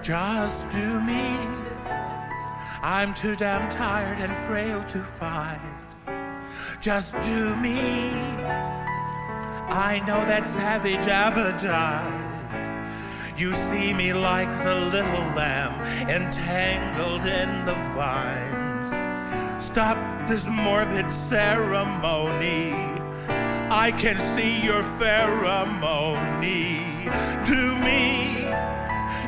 Just do me. I'm too damn tired and frail to fight. Just do me. I know that savage appetite. You see me like the little lamb entangled in the vines. Stop this morbid ceremony. I can see your pheromony. Do me.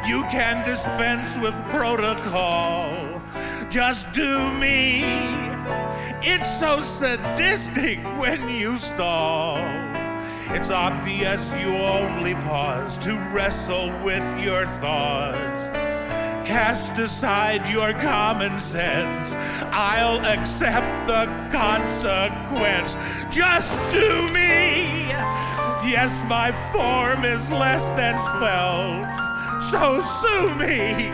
You can dispense with protocol. Just do me. It's so sadistic when you stall. It's obvious you only pause to wrestle with your thoughts. Cast aside your common sense. I'll accept the consequence. Just do me. Yes, my form is less than svelte. So sue me.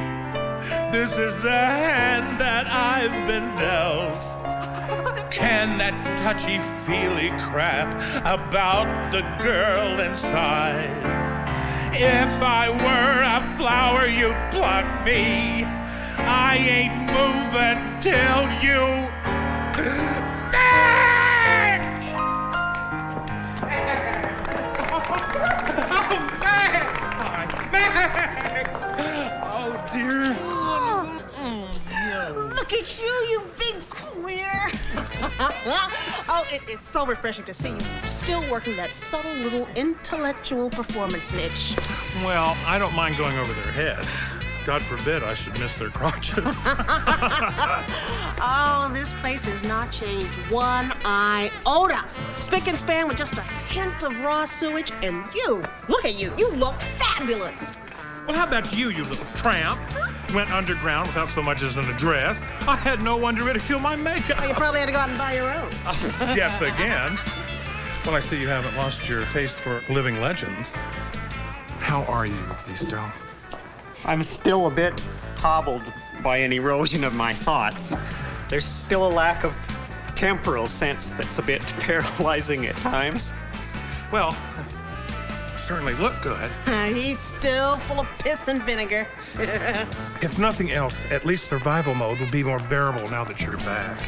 This is the hand that I've been dealt. Can that touchy-feely crap about the girl inside? If I were a flower, you'd pluck me. I ain't moving till you... Oh, dear. Look at you, you big queer. Oh, it is so refreshing to see you still working that subtle little intellectual performance niche. Well, I don't mind going over their heads. God forbid I should miss their crotches. Oh, this place has not changed one iota. Spick and span with just a hint of raw sewage, and you, look at you, you look fabulous. Well, how about you, you little tramp? Went underground without so much as an address. I had no one to ridicule my makeup. Well, you probably had to go out and buy your own. Yes, again. Well, I see you haven't lost your taste for living legends. How are you, Existo? I'm still a bit hobbled by an erosion of my thoughts. There's still a lack of temporal sense that's a bit paralyzing at times. Well, certainly look good. He's still full of piss and vinegar. If nothing else, at least survival mode will be more bearable now that you're back.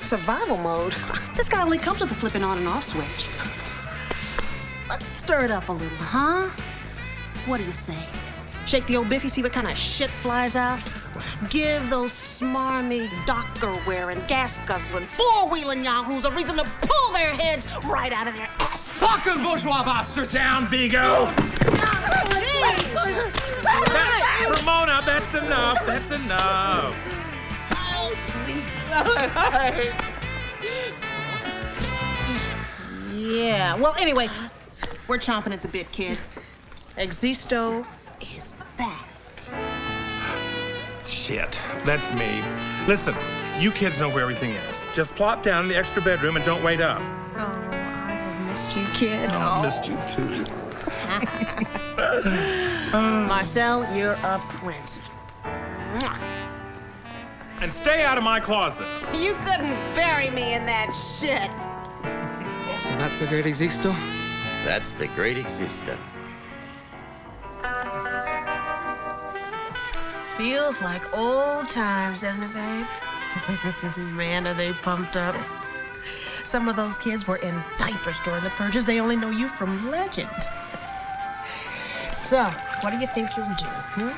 Survival mode? This guy only comes with the flipping on and off switch. Let's stir it up a little, huh? What do you say? Shake the old biffy, see what kind of shit flies out? Give those smarmy, docker-wearing, gas-guzzling, four-wheeling yahoos a reason to pull their heads right out of their ass. Fucking bourgeois bastards! Down, Vigo! Ramona, that's enough. That's enough. Yeah, well, anyway, we're chomping at the bit, kid. Existo is back. Shit, that's me. Listen, you kids know where everything is. Just plop down in the extra bedroom and don't wait up. Oh, I have missed you, kid. I missed you too. Marcel, you're a prince. And stay out of my closet. You couldn't bury me in that shit. So that's the great Existo? That's the great Existo. Feels like old times, doesn't it, babe? Man, are they pumped up. Some of those kids were in diapers during the purges. They only know you from legend. So, what do you think you'll do,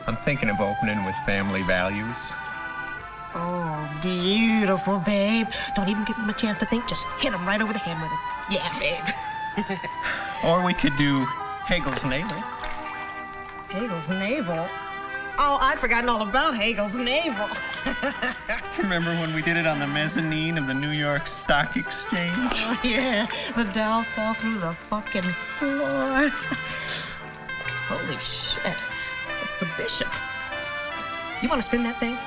I'm thinking of opening with family values. Oh, beautiful, babe. Don't even give him a chance to think. Just hit him right over the head with it. Yeah, babe. Or we could do Hegel's navel. Hegel's navel? Oh, I'd forgotten all about Hegel's navel. Remember when we did it on the mezzanine of the New York Stock Exchange? Oh, yeah. The Dow fell through the fucking floor. Holy shit. It's the bishop. You want to spin that thing?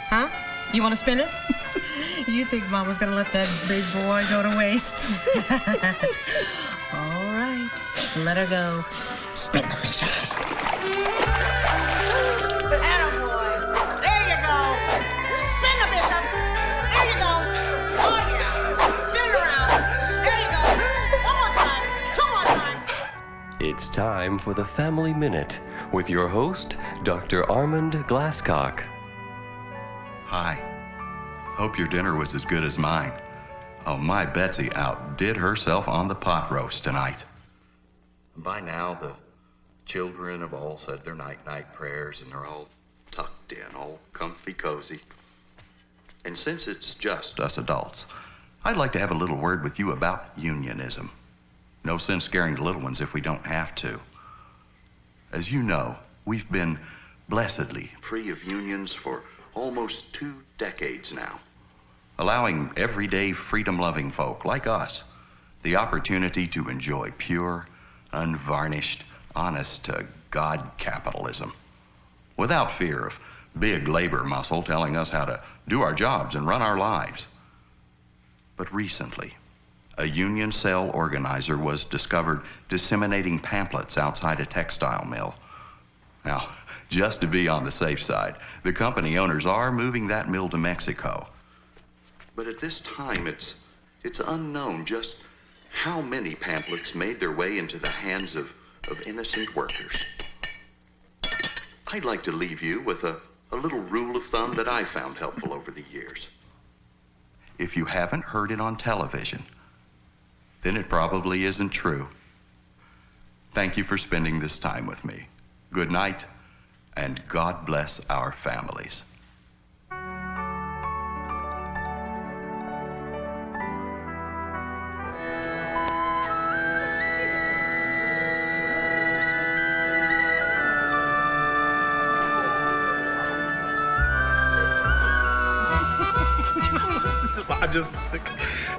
Huh? You want to spin it? You think Mama's going to let that big boy go to waste? All right. Let her go. Spin the bishop. Attaboy. There you go. Spin the bishop. There you go. Oh, yeah. Spin it around. There you go. One more time. Two more times. It's time for the Family Minute with your host, Dr. Armand Glasscock. Hi. Hope your dinner was as good as mine. Oh, my Betsy outdid herself on the pot roast tonight. By now, the children have all said their night-night prayers, and they're all tucked in, all comfy cozy. And since it's just us adults, I'd like to have a little word with you about unionism. No sense scaring the little ones if we don't have to. As you know, we've been blessedly free of unions for almost 2 decades now, allowing everyday freedom-loving folk like us the opportunity to enjoy pure, unvarnished, honest-to-God capitalism without fear of big labor muscle telling us how to do our jobs and run our lives. But recently, a union cell organizer was discovered disseminating pamphlets outside a textile mill. Now, just to be on the safe side, the company owners are moving that mill to Mexico. But at this time, it's unknown just how many pamphlets made their way into the hands of innocent workers. I'd like to leave you with a little rule of thumb that I found helpful over the years. If you haven't heard it on television, then it probably isn't true. Thank you for spending this time with me. Good night, and God bless our families.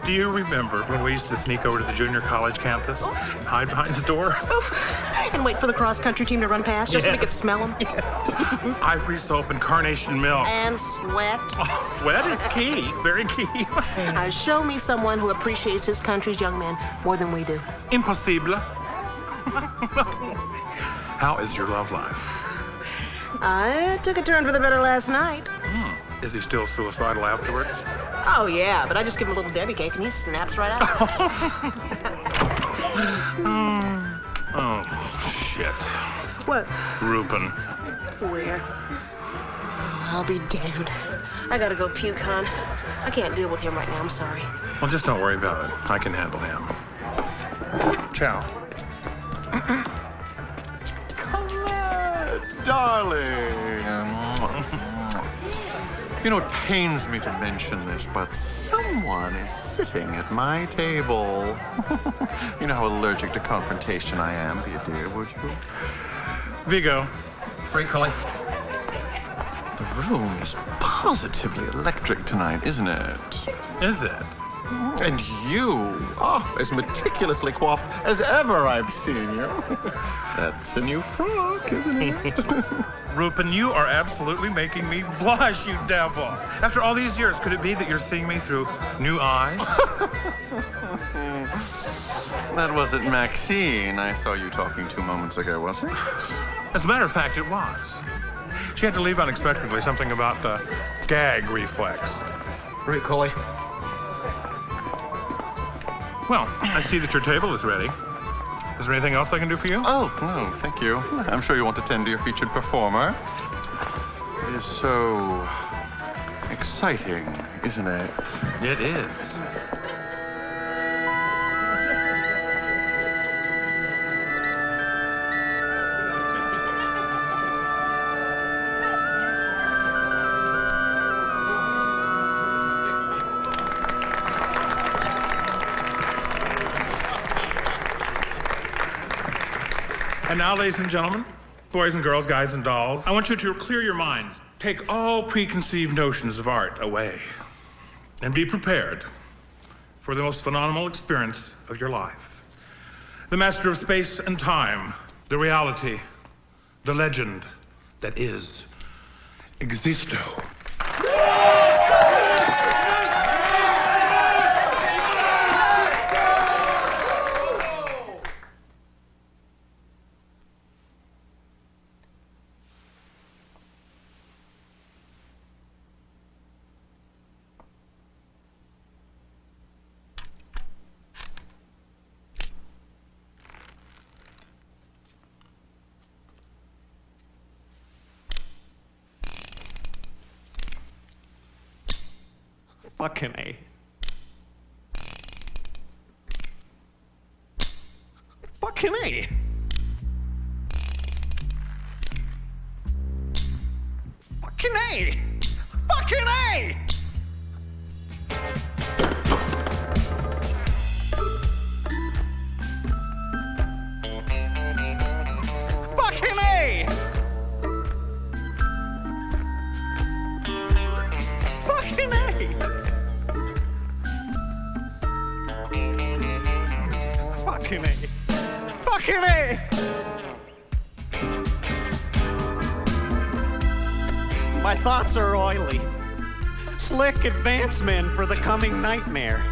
Do you remember when we used to sneak over to the junior college campus and hide behind the door? And wait for the cross-country team to run past just so we could smell them. Ivory soap and carnation milk. And sweat. Oh, sweat is key. Very key. Show me someone who appreciates his country's young men more than we do. Impossible. How is your love life? I took a turn for the better last night. Is he still suicidal afterwards? Oh, yeah, but I just give him a little Debbie cake and he snaps right out. Oh, shit. What? Rupin. Where? I'll be damned. I gotta go puke, hon. I can't deal with him right now, I'm sorry. Well, just don't worry about it. I can handle him. Ciao. Colette, darling. You know, it pains me to mention this, but someone is sitting at my table. You know how allergic to confrontation I am, be a dear, would you? Vigo. Great, Collie. The room is positively electric tonight, isn't it? Is it? And you, as meticulously coiffed as ever I've seen you. That's a new frock, isn't it? Rupin, you are absolutely making me blush, you devil. After all these years, could it be that you're seeing me through new eyes? That wasn't Maxine I saw you talking to moments ago, was it? As a matter of fact, it was. She had to leave unexpectedly, something about the gag reflex. Great, Collie. Well, I see that your table is ready. Is there anything else I can do for you? Oh, no, thank you. I'm sure you want to tend to your featured performer. It is so exciting, isn't it? It is. And now, ladies and gentlemen, boys and girls, guys and dolls, I want you to clear your minds. Take all preconceived notions of art away and be prepared for the most phenomenal experience of your life. The master of space and time, the reality, the legend that is Existo. Fucking A. Fucking A. Fucking A. Fucking A. Fucking A. Fucking A. Fucking A. Fucking A. My thoughts are oily. Slick advance men for the coming nightmare.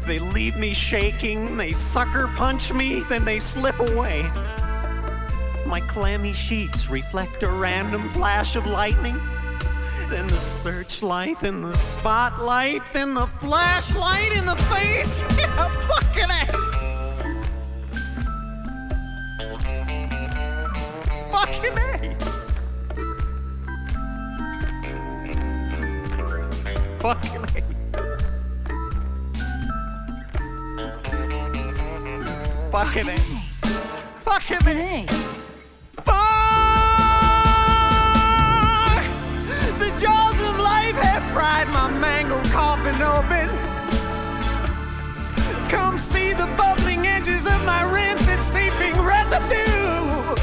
They leave me shaking, they sucker punch me, then they slip away. My clammy sheets reflect a random flash of lightning. Then the searchlight, then the spotlight, then the flashlight in the face. Yeah, fucking A. Fucking A. Fucking A. Fucking A. Fucking A. Fuck! The jaws of life have pried my mangled coffin open. Come see the bubbling edges of my rancid seeping residue.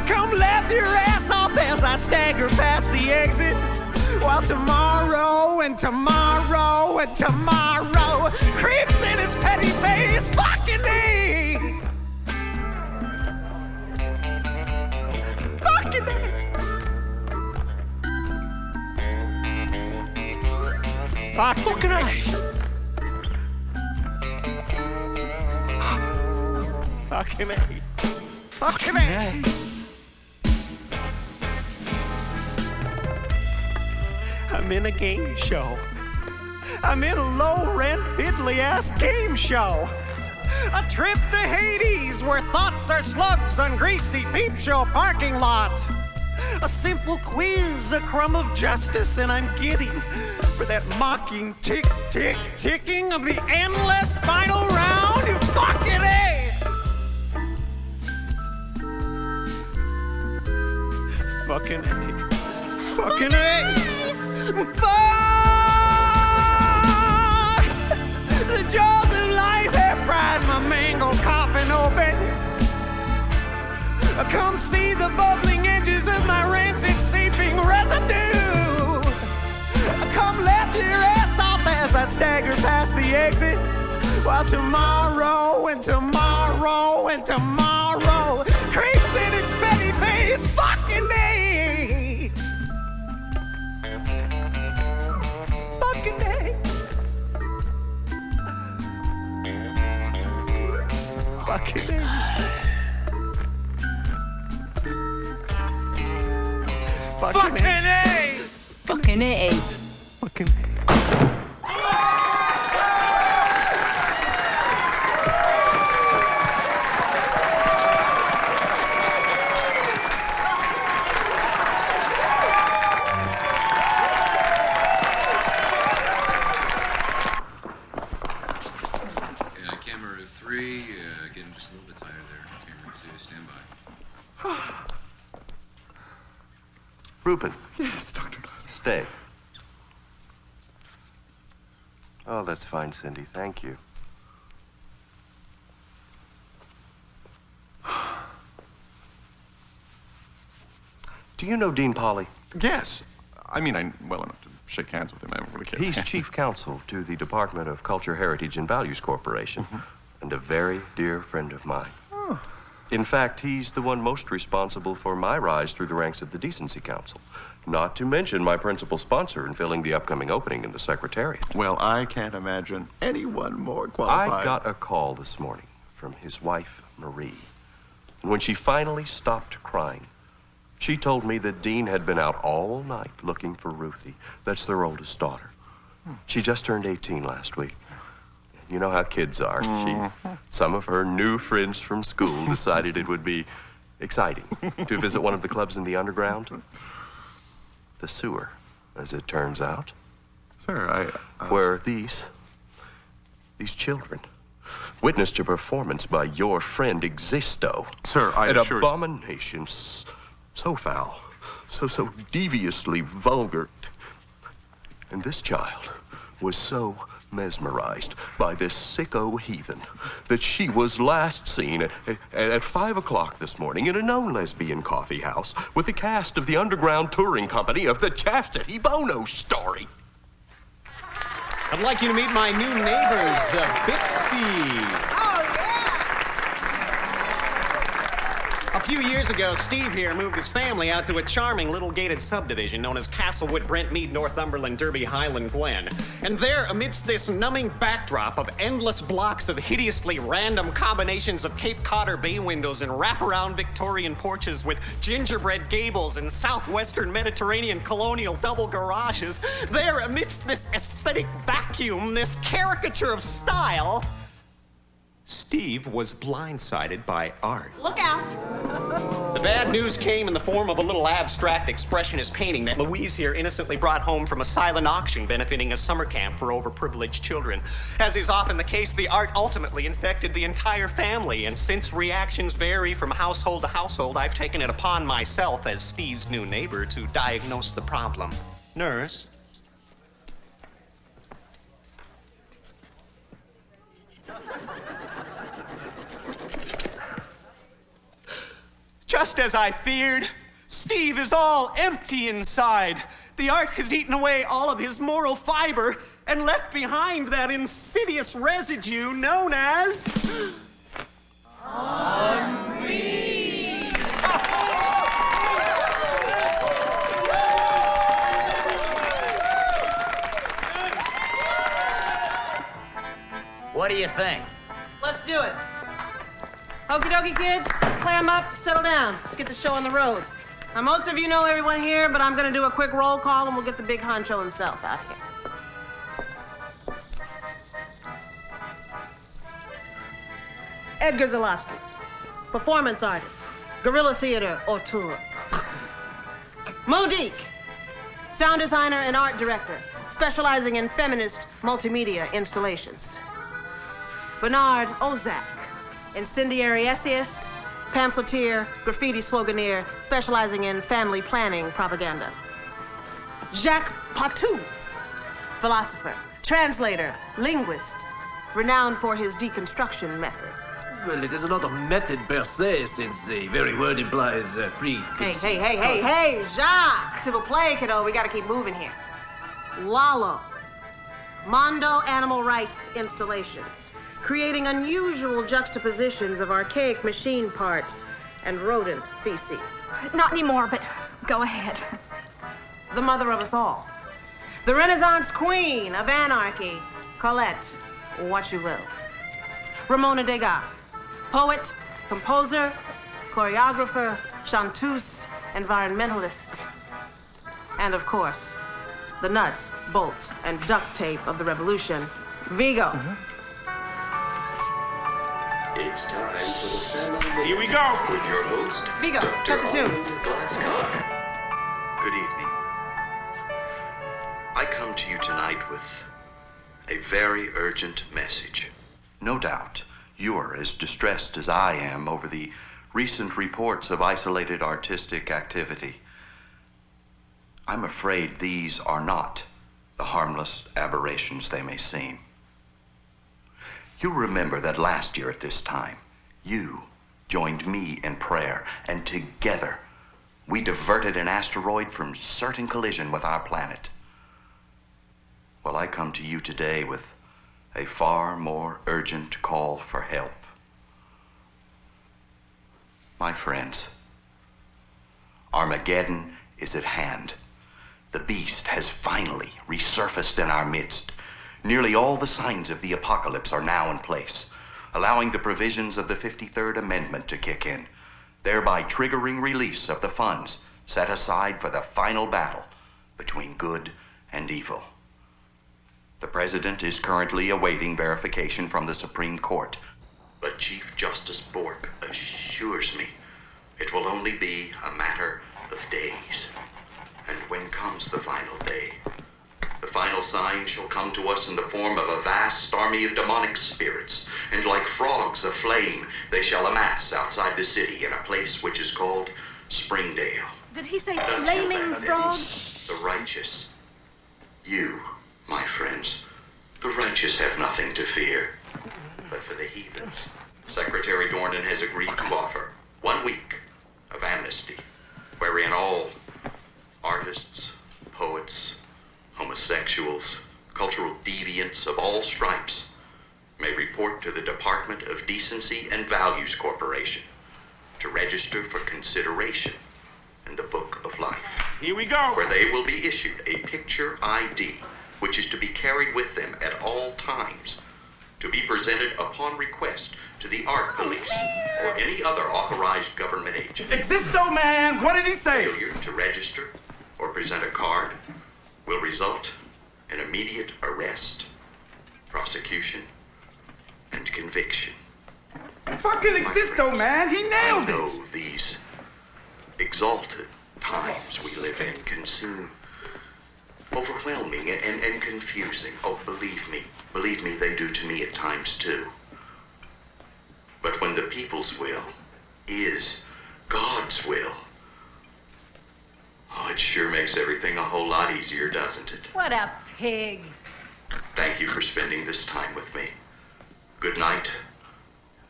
Come laugh your ass off as I stagger past the exit. While tomorrow and tomorrow and tomorrow creeps in his petty face. Fucking me! Fucking me! Fucking me! Fucking me! Fucking me! I'm in a game show. I'm in a low-rent, fiddly-ass game show. A trip to Hades where thoughts are slugs on greasy peep show parking lots. A simple quiz, a crumb of justice, and I'm giddy for that mocking tick, tick, ticking of the endless final round. You fucking A! Fucking A. Fucking A! Fuck! The jaws of life have pried my mangled coffin open. Come see the bubbling edges of my rancid seeping residue. Come laugh your ass off as I stagger past the exit. While tomorrow and tomorrow and tomorrow creeps in its petty face. Fucking me! Fucking A. Fucking A. Fucking A. Fucking A. Fucking A. Camera 3, getting just a little bit tighter there. Camera 2, stand by. Reuben. Yes, Dr. Glasgow. Stay. Oh, that's fine, Cindy. Thank you. Do you know Dean Polly? Yes. I mean, I'm well enough to shake hands with him. I haven't really kids. He's chief counsel to the Department of Culture, Heritage, and Values Corporation, and a very dear friend of mine. Oh. In fact, he's the one most responsible for my rise through the ranks of the Decency Council, not to mention my principal sponsor in filling the upcoming opening in the Secretariat. Well, I can't imagine anyone more qualified. I got a call this morning from his wife, Marie. And when she finally stopped crying, she told me that Dean had been out all night looking for Ruthie. That's their oldest daughter. She just turned 18 last week. You know how kids are. Some of her new friends from school decided it would be exciting to visit one of the clubs in the underground. The sewer, as it turns out. Sir, where these children witnessed a performance by your friend Existo. Sir, I an assure you. abomination so foul, so deviously vulgar. And this child was so mesmerized by this sicko heathen that she was last seen at 5 o'clock this morning in a known lesbian coffee house with the cast of the underground touring company of the Chastity Bono Story. I'd like you to meet my new neighbors, the Bixby. A few years ago, Steve here moved his family out to a charming little gated subdivision known as Castlewood, Brentmead, Northumberland, Derby, Highland, Glen. And there, amidst this numbing backdrop of endless blocks of hideously random combinations of Cape Codder bay windows and wraparound Victorian porches with gingerbread gables and southwestern Mediterranean colonial double garages, there, amidst this aesthetic vacuum, this caricature of style, Steve was blindsided by art. Look out! The bad news came in the form of a little abstract expressionist painting that Louise here innocently brought home from a silent auction benefiting a summer camp for overprivileged children. As is often the case, the art ultimately infected the entire family, and since reactions vary from household to household, I've taken it upon myself as Steve's new neighbor to diagnose the problem. Nurse? Just as I feared, Steve is all empty inside. The art has eaten away all of his moral fiber and left behind that insidious residue known as... ennui. What do you think? Let's do it. Okie dokie, kids. Let's clam up, settle down. Let's get the show on the road. Now, most of you know everyone here, but I'm going to do a quick roll call and we'll get the big honcho himself out here. Edgar Zalowski, performance artist, guerrilla theater auteur. Modique, sound designer and art director, specializing in feminist multimedia installations. Bernard Ozak, incendiary essayist, pamphleteer, graffiti sloganeer, specializing in family planning propaganda. Jacques Patou, philosopher, translator, linguist, renowned for his deconstruction method. Well, it is not a method per se, since the very word implies Hey, Jacques! S'il vous plaît, kiddo, we gotta keep moving here. Lalo, Mondo Animal Rights Installations, creating unusual juxtapositions of archaic machine parts and rodent feces. Not anymore, but go ahead. The mother of us all. The Renaissance queen of anarchy, Colette, what you will. Ramona Degas, poet, composer, choreographer, chanteuse, environmentalist. And of course, the nuts, bolts, and duct tape of the revolution, Vigo. It's time for the family. Here we go. With your host, Vigo, cut the tunes. Good evening. I come to you tonight with a very urgent message. No doubt, you are as distressed as I am over the recent reports of isolated artistic activity. I'm afraid these are not the harmless aberrations they may seem. You remember that last year at this time, you joined me in prayer, and together we diverted an asteroid from certain collision with our planet. Well, I come to you today with a far more urgent call for help. My friends, Armageddon is at hand. The beast has finally resurfaced in our midst. Nearly all the signs of the apocalypse are now in place, allowing the provisions of the 53rd Amendment to kick in, thereby triggering release of the funds set aside for the final battle between good and evil. The President is currently awaiting verification from the Supreme Court, but Chief Justice Bork assures me it will only be a matter of days. And when comes the final day, the final sign shall come to us in the form of a vast army of demonic spirits, and like frogs aflame, they shall amass outside the city in a place which is called Springdale. Did he say Until flaming then, frogs? The righteous. You, my friends, the righteous have nothing to fear. But for the heathens, Secretary Dornan has agreed to offer 1 week of amnesty, wherein all artists, poets, homosexuals, cultural deviants of all stripes may report to the Department of Decency and Values Corporation to register for consideration in the Book of Life. Here we go. Where they will be issued a picture ID, which is to be carried with them at all times, to be presented upon request to the Art Police or any other authorized government agent. Existo, man! What did he say? Failure to register or present a card will result in immediate arrest, prosecution, and conviction. Fucking Existo, man! He nailed I know it! these exalted times we live in can seem overwhelming and confusing. Oh, believe me, they do to me at times too. But when the people's will is God's will, oh, it sure makes everything a whole lot easier, doesn't it? What a pig. Thank you for spending this time with me. Good night,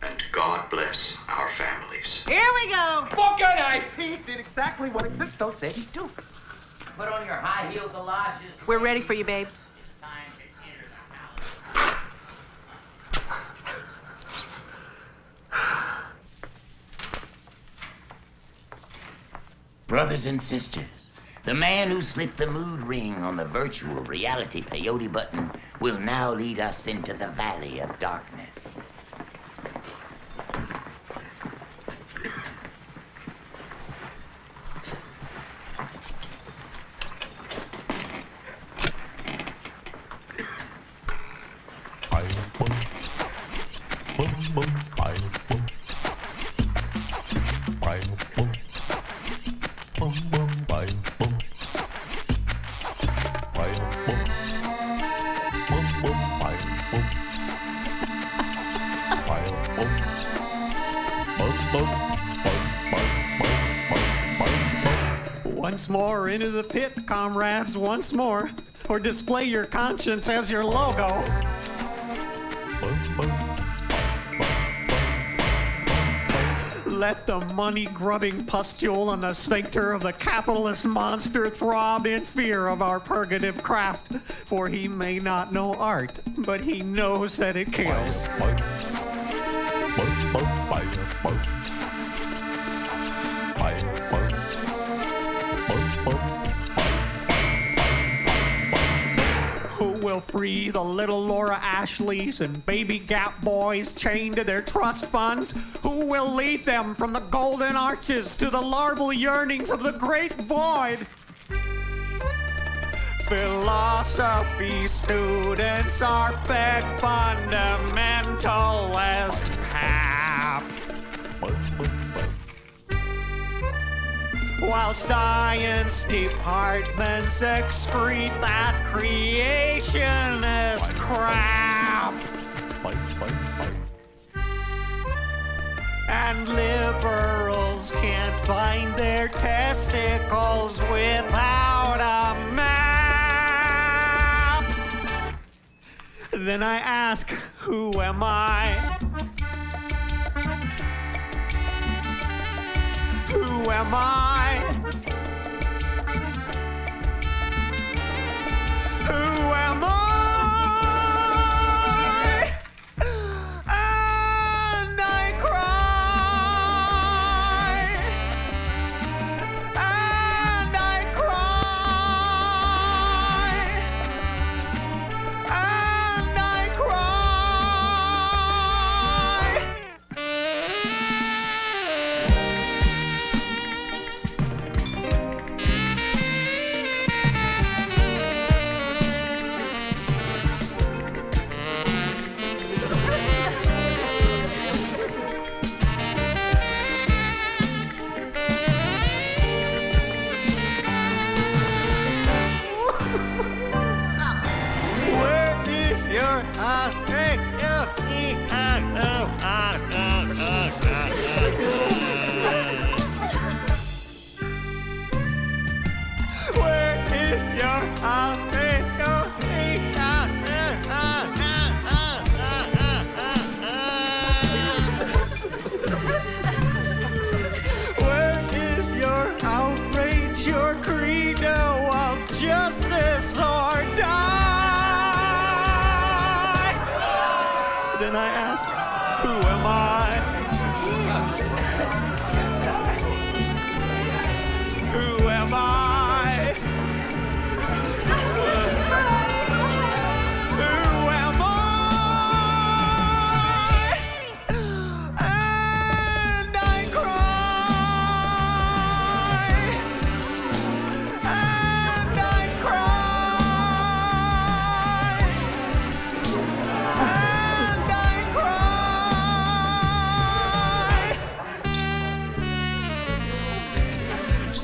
and God bless our families. Here we go. Fucking I! He did exactly what Existo said he'd do. Put on your high heel galoshes. We're ready for you, babe. Brothers and sisters, the man who slipped the mood ring on the virtual reality peyote button will now lead us into the Valley of Darkness. Once more into the pit, comrades, once more, or display your conscience as your logo. Let the money-grubbing pustule on the sphincter of the capitalist monster throb in fear of our purgative craft, for he may not know art, but he knows that it kills. Who will free the little Laura Ashleys and baby Gap boys chained to their trust funds? Who will lead them from the golden arches to the larval yearnings of the great void? Philosophy students are fed fundamentalist pap, while science departments excrete that creationist crap. And liberals can't find their testicles without a map. Then I ask, who am I? Who am I? Who am I? And I cry. And I cry. And I cry.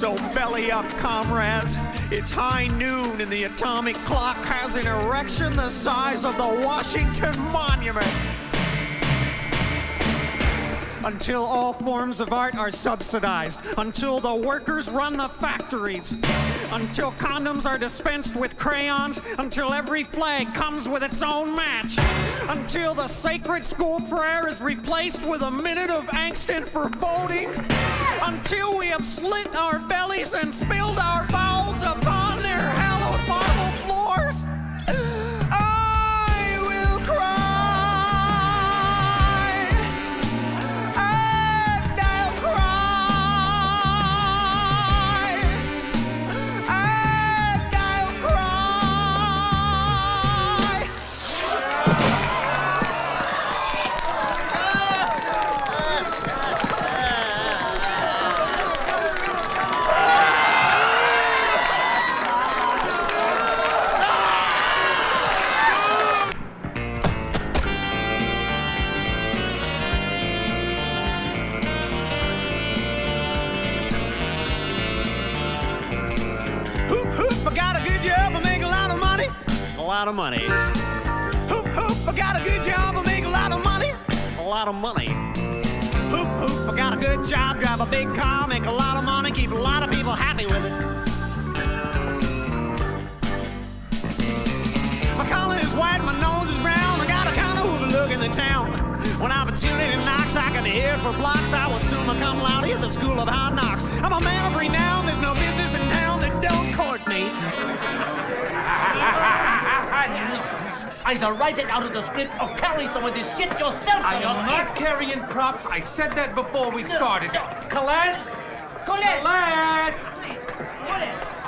So belly up, comrades. It's high noon and the atomic clock has an erection the size of the Washington Monument. Until all forms of art are subsidized, until the workers run the factories, until condoms are dispensed with crayons, until every flag comes with its own match, until the sacred school prayer is replaced with a minute of angst and foreboding, until we have slit our bellies and spilled our bowels upon their hallowed marble floors. I will cry. Of money. Hoop, hoop, I got a good job, I make a lot of money. A lot of money. Hoop, hoop, I got a good job, drive a big car, make a lot of money, keep a lot of people happy with it. My collar is white, my nose is brown, I got a kind of hoover look in the town. When opportunity knocks, I can hear it for blocks. I will soon become loud at the school of hard knocks. I'm a man of renown, there's no business in town that don't court me. Either write it out of the script or carry some of this shit yourself. I am not carrying props. I said that before we started. Colette? Colette!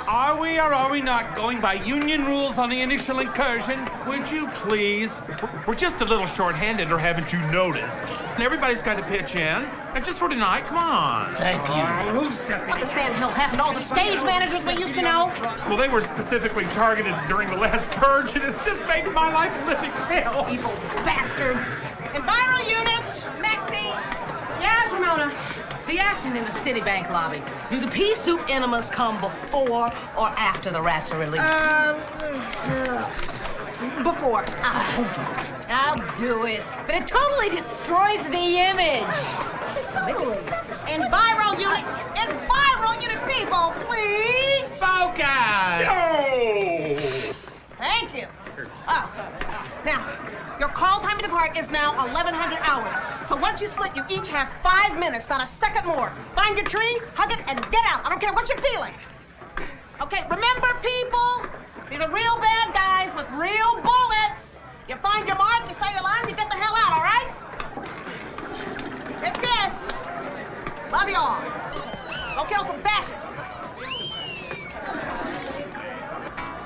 Are we or are we not going by union rules on the initial incursion? Would you please? We're just a little short-handed, or haven't you noticed? And everybody's got to pitch in. And just for tonight, come on. Thank you. What the sand hell happened to all the stage managers we used to know? Well, they were specifically targeted during the last purge, and it's just made my life a living hell. Evil bastards. Enviro units! Maxie! Yes, Ramona? The action in the Citibank lobby. Do the pea soup enemas come before or after the rats are released? Before. I'll do it. But it totally destroys the image. Enviro unit! Enviro unit people, please! Focus! No! Thank you. Now, your call time in the park is now 1,100 hours. So once you split, you each have 5 minutes, not a second more. Find your tree, hug it, and get out. I don't care what you're feeling. Okay, remember, people, these are real bad guys with real bullets. You find your mark, you say your line, you get the hell out, all right? Dismiss. Love you all. Go kill some fascists.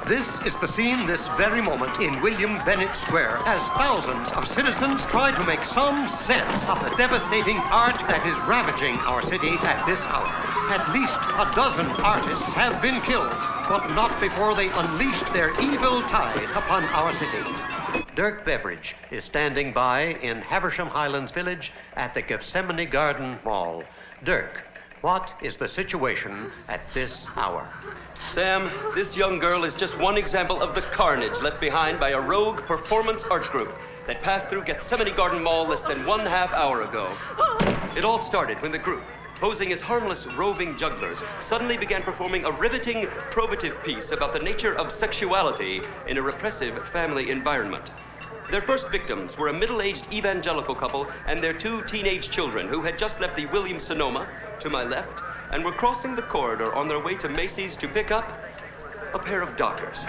This is the scene this very moment in William Bennett Square as thousands of citizens try to make some sense of the devastating art that is ravaging our city at this hour. At least a dozen artists have been killed, but not before they unleashed their evil tide upon our city. Dirk Beveridge is standing by in Haversham Highlands Village at the Gethsemane Garden Mall. Dirk, what is the situation at this hour? Sam, this young girl is just one example of the carnage left behind by a rogue performance art group that passed through Gethsemane Garden Mall less than 1/2 hour ago. It all started when the group, posing as harmless roving jugglers, suddenly began performing a riveting, probative piece about the nature of sexuality in a repressive family environment. Their first victims were a middle-aged evangelical couple and their 2 teenage children who had just left the Williams-Sonoma, to my left, and were crossing the corridor on their way to Macy's to pick up a pair of Dockers.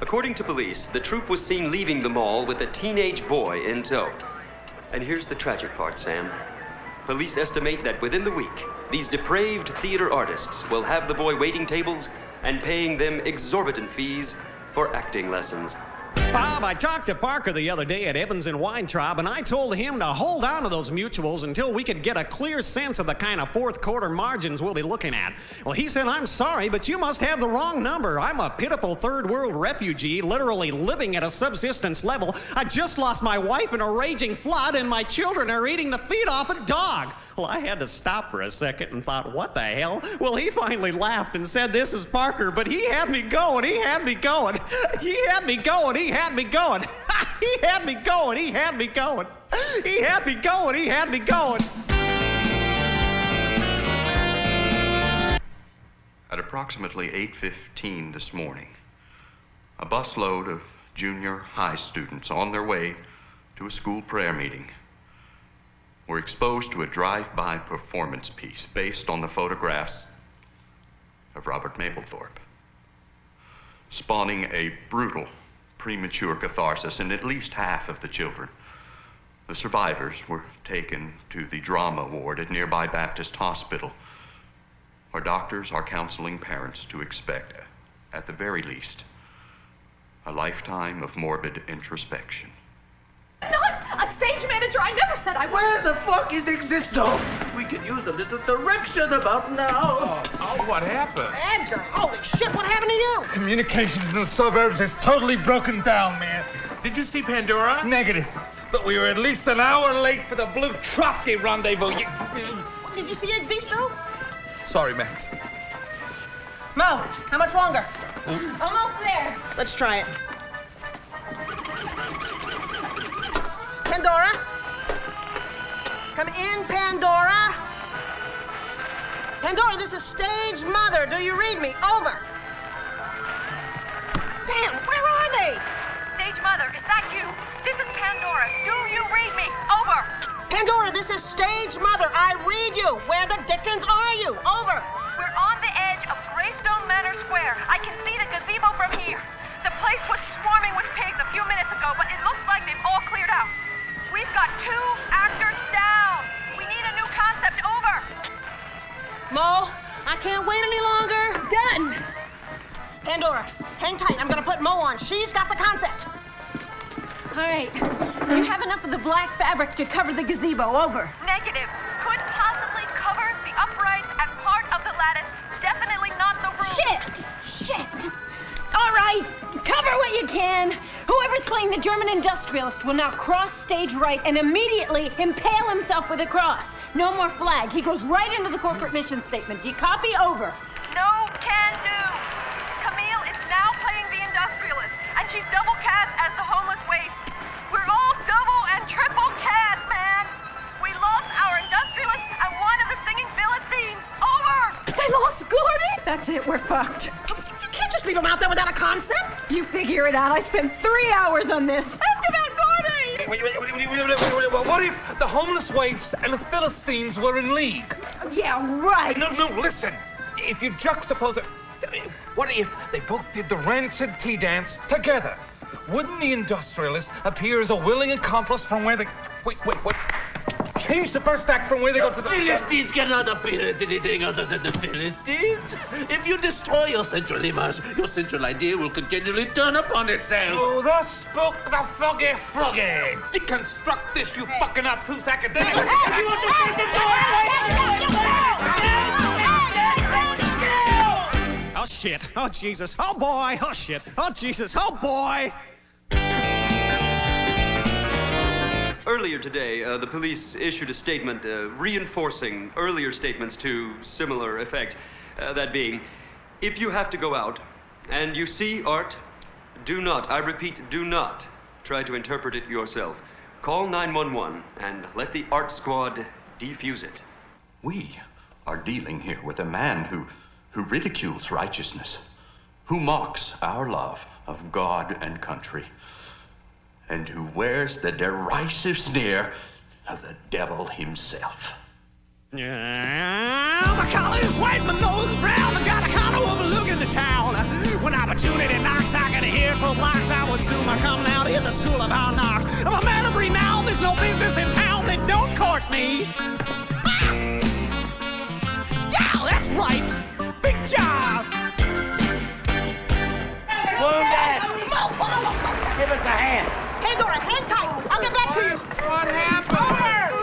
According to police, the troupe was seen leaving the mall with a teenage boy in tow. And here's the tragic part, Sam. Police estimate that within the week, these depraved theater artists will have the boy waiting tables and paying them exorbitant fees for acting lessons. Bob, I talked to Parker the other day at Evans and Weintraub, and I told him to hold on to those mutuals until we could get a clear sense of the kind of fourth quarter margins we'll be looking at. Well, he said, I'm sorry, but you must have the wrong number. I'm a pitiful third world refugee, literally living at a subsistence level. I just lost my wife in a raging flood, and my children are eating the feet off a dog. Well, I had to stop for a second and thought, what the hell? Well, he finally laughed and said, this is Parker, but he had me going, he had me going. He had me going, he had me going. He had me going, he had me going. He had me going, he had me going. At approximately 8:15 this morning, a busload of junior high students on their way to a school prayer meeting were exposed to a drive-by performance piece based on the photographs of Robert Mapplethorpe, spawning a brutal, premature catharsis in at least half of the children. The survivors were taken to the drama ward at nearby Baptist Hospital, where doctors are counseling parents to expect, at the very least, a lifetime of morbid introspection. Not a stage manager! I never said I was. Where the fuck is Existo? We could use a little direction about now. Oh, what happened? Edgar, holy shit, what happened to you? Communications in the suburbs is totally broken down, man. Did you see Pandora? Negative. But we were at least an hour late for the Blue Trotsy rendezvous. Did you see Existo? Sorry, Max. Mo, how much longer? Almost there. Let's try it. Pandora? Come in, Pandora. Pandora, this is Stage Mother. Do you read me? Over. Damn, where are they? Stage Mother, is that you? This is Pandora. Do you read me? Over. Pandora, this is Stage Mother. I read you. Where the dickens are you? Over. We're on the edge of Greystone Manor Square. I can see the gazebo from here. The place was swarming with pigs a few minutes ago, but it looks like they've all cleared out. We've got 2 actors down. We need a new concept. Over. Mo, I can't wait any longer. Done. Pandora, hang tight. I'm gonna put Mo on. She's got the concept. All right. Do you have enough of the black fabric to cover the gazebo? Over. Negative. Could possibly cover the uprights and part of the lattice. Definitely not the roof. Shit. All right. Cover what you can. Whoever's playing the German industrialist will now cross stage right and immediately impale himself with a cross. No more flag. He goes right into the corporate mission statement. Do you copy? Over. No can do. Camille is now playing the industrialist, and she's double cast as the homeless waif. We're all double and triple cast, man. We lost our industrialist and one of the singing Philistines. Over. They lost Gordy? That's it. We're fucked. You can't just leave him out there without a concept. You figure it out. I spent 3 hours on this. Ask about Gordy! What if the homeless waifs and the Philistines were in league? Yeah, right. No, listen. If you juxtapose it, what if they both did the rancid tea dance together? Wouldn't the industrialist appear as a willing accomplice from where they... Wait, what? Change the first act from where they go to the... Philistines cannot appear as anything other than the Philistines. If you destroy your central image, your central idea will continually turn upon itself. Oh, that spoke the foggy froggy. Deconstruct this, you fucking obtuse academic. You understand Oh, shit. Oh, Jesus. Oh, boy. Oh, shit. Oh, Jesus. Oh, boy. Earlier today, the police issued a statement reinforcing earlier statements to similar effect. That being, if you have to go out and you see art, do not, I repeat, do not try to interpret it yourself. Call 911 and let the art squad defuse it. We are dealing here with a man who ridicules righteousness, who mocks our love of God and country, and who wears the derisive sneer of the devil himself. Yeah, my collar is white, my nose is brown. I got a condo overlooking the town. When opportunity knocks, I can hear it for blocks. I would soon come out here the school of hard knocks. I'm a man of renown, there's no business in town that don't court me. Yeah, that's right. Big job. Move that. Give us a hand. Pandora, hang tight. I'll get back to you. What happened?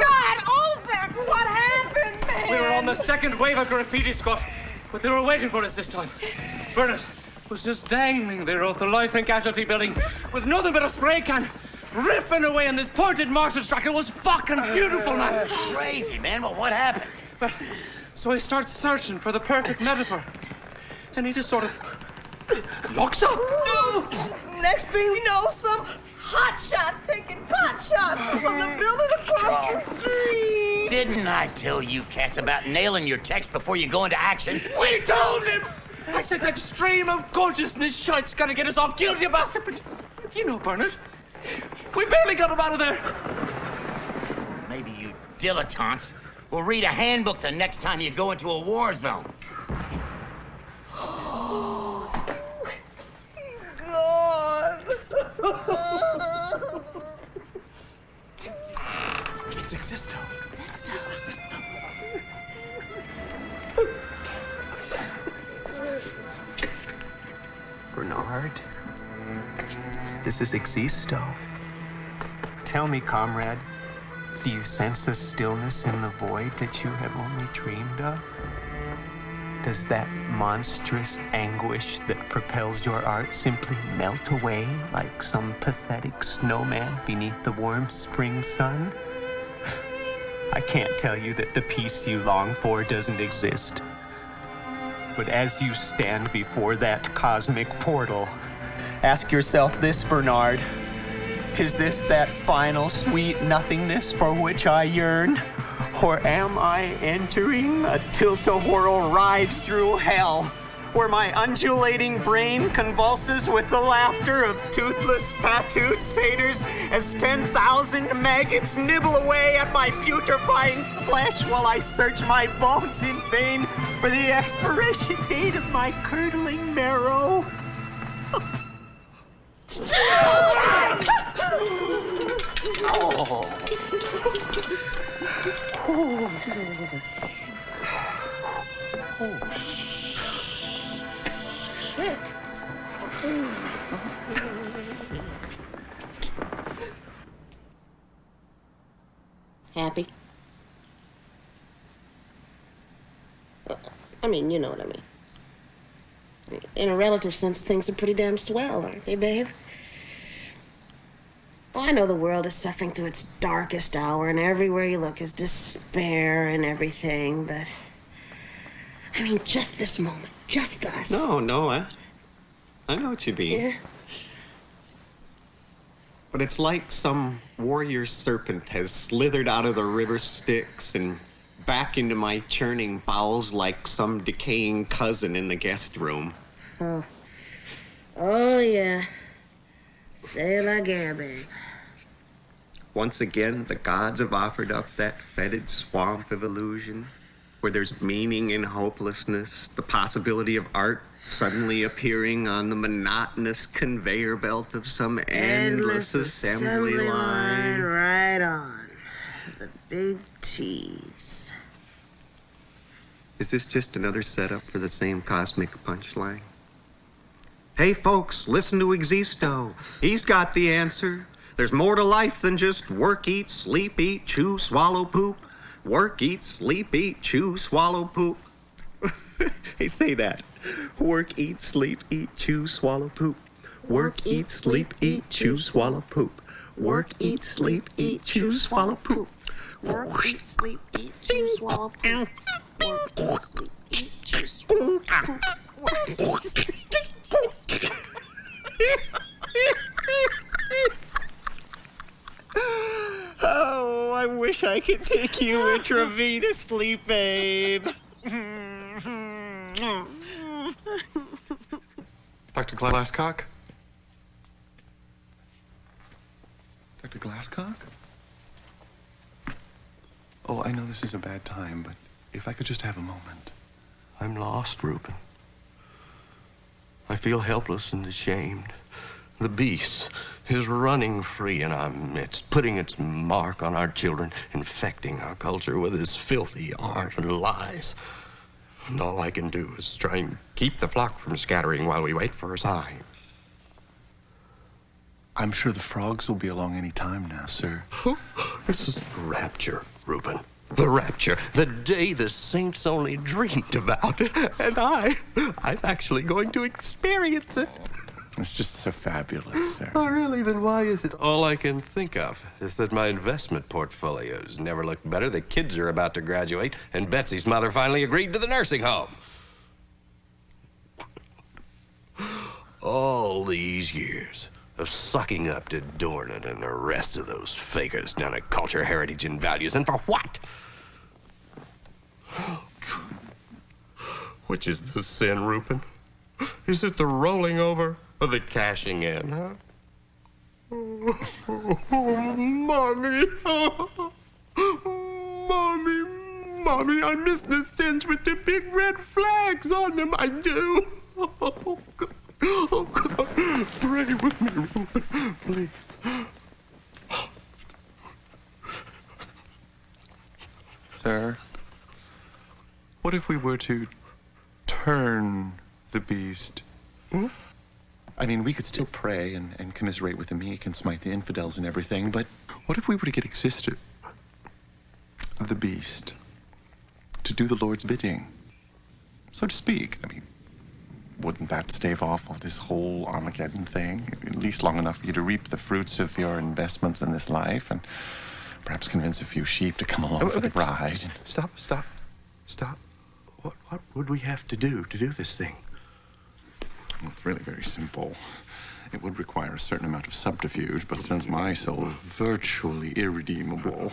God, Olvek, what happened, man? We were on the second wave of graffiti, Scott, but they were waiting for us this time. Bernard was just dangling there off the Life and Casualty building with nothing but a spray can. riffing away on this pointed martial track. It was fucking beautiful, man. Crazy, man. Well, what happened? Well, so I start searching for the perfect metaphor. And he just sort of looks up. No! Next thing we know, some hot shots taking pot shots from the building across the street. Didn't I tell you cats about nailing your text before you go into action? We told him! I said that stream of gorgeousness shite's gonna get us all killed, you bastard. But you know, Bernard, we barely got him out of there. Maybe you dilettantes will read a handbook the next time you go into a war zone. God. It's Existo. Existo. Bernard, this is Existo. Tell me, comrade, do you sense a stillness in the void that you have only dreamed of? Does that monstrous anguish that propels your art simply melt away like some pathetic snowman beneath the warm spring sun? I can't tell you that the peace you long for doesn't exist. But as you stand before that cosmic portal, ask yourself this, Bernard. Is this that final sweet nothingness for which I yearn? Or am I entering a tilt-a-whirl ride through hell, where my undulating brain convulses with the laughter of toothless, tattooed satyrs as 10,000 maggots nibble away at my putrefying flesh while I search my bones in vain for the expiration date of my curdling marrow? Shit. Happy? I mean, you know what I mean. In a relative sense, things are pretty damn swell, aren't they, babe? Well, I know the world is suffering through its darkest hour, and everywhere you look is despair and everything, but... I mean, just this moment, just us. No, I know what you mean. Yeah. But it's like some warrior serpent has slithered out of the river Styx and back into my churning bowels like some decaying cousin in the guest room. Oh, yeah. Say la guerre, babe. Once again, the gods have offered up that fetid swamp of illusion, where there's meaning in hopelessness, the possibility of art suddenly appearing on the monotonous conveyor belt of some endless assembly line. Right on. The big tease. Is this just another setup for the same cosmic punchline? Hey, folks, listen to Existo. He's got the answer. There's more to life than just work, eat, sleep, eat, chew, swallow, poop. Work, eat, sleep, eat, chew, swallow, poop. Hey, say that. Work, eat, sleep, eat, chew, swallow, poop. Work, eat, sleep, eat, chew, swallow, poop. Work, eat, sleep, eat, chew, swallow, poop. Work, eat, sleep, eat, chew, swallow, poop. Work, eat, sleep, eat, chew, swallow, poop. Work, eat, sleep, eat, Oh, I wish I could take you intravenously, babe. Dr. Glasscock? Dr. Glasscock? Oh, I know this is a bad time, but if I could just have a moment. I'm lost, Reuben. I feel helpless and ashamed. The beast is running free in our midst, putting its mark on our children, infecting our culture with his filthy art and lies. And all I can do is try and keep the flock from scattering while we wait for a sign. I'm sure the frogs will be along any time now, sir. This is rapture, Reuben. The rapture, the day the saints only dreamed about. And I'm actually going to experience it. It's just so fabulous, sir. Oh, really? Then why is it all I can think of is that my investment portfolios never looked better. The kids are about to graduate, and Betsy's mother finally agreed to the nursing home. All these years of sucking up to Dornan and the rest of those fakers down at Culture, Heritage, and Values, and for what? Which is the sin, Rupin? Is it the rolling over or the cashing in, huh? Mommy. Mommy, I miss the sins with the big red flags on them. I do. Oh, God. Oh, God. Pray with me, Rupin, please. Sir, what if we were to turn the beast? Hmm? I mean, we could still pray and commiserate with the meek and smite the infidels and everything, but what if we were to get Existo, the beast, to do the Lord's bidding, so to speak? I mean, wouldn't that stave off all this whole Armageddon thing? At least long enough for you to reap the fruits of your investments in this life and perhaps convince a few sheep to come along for the ride. Stop. What would we have to do this thing? Well, it's really very simple. It would require a certain amount of subterfuge, but since my soul is virtually irredeemable,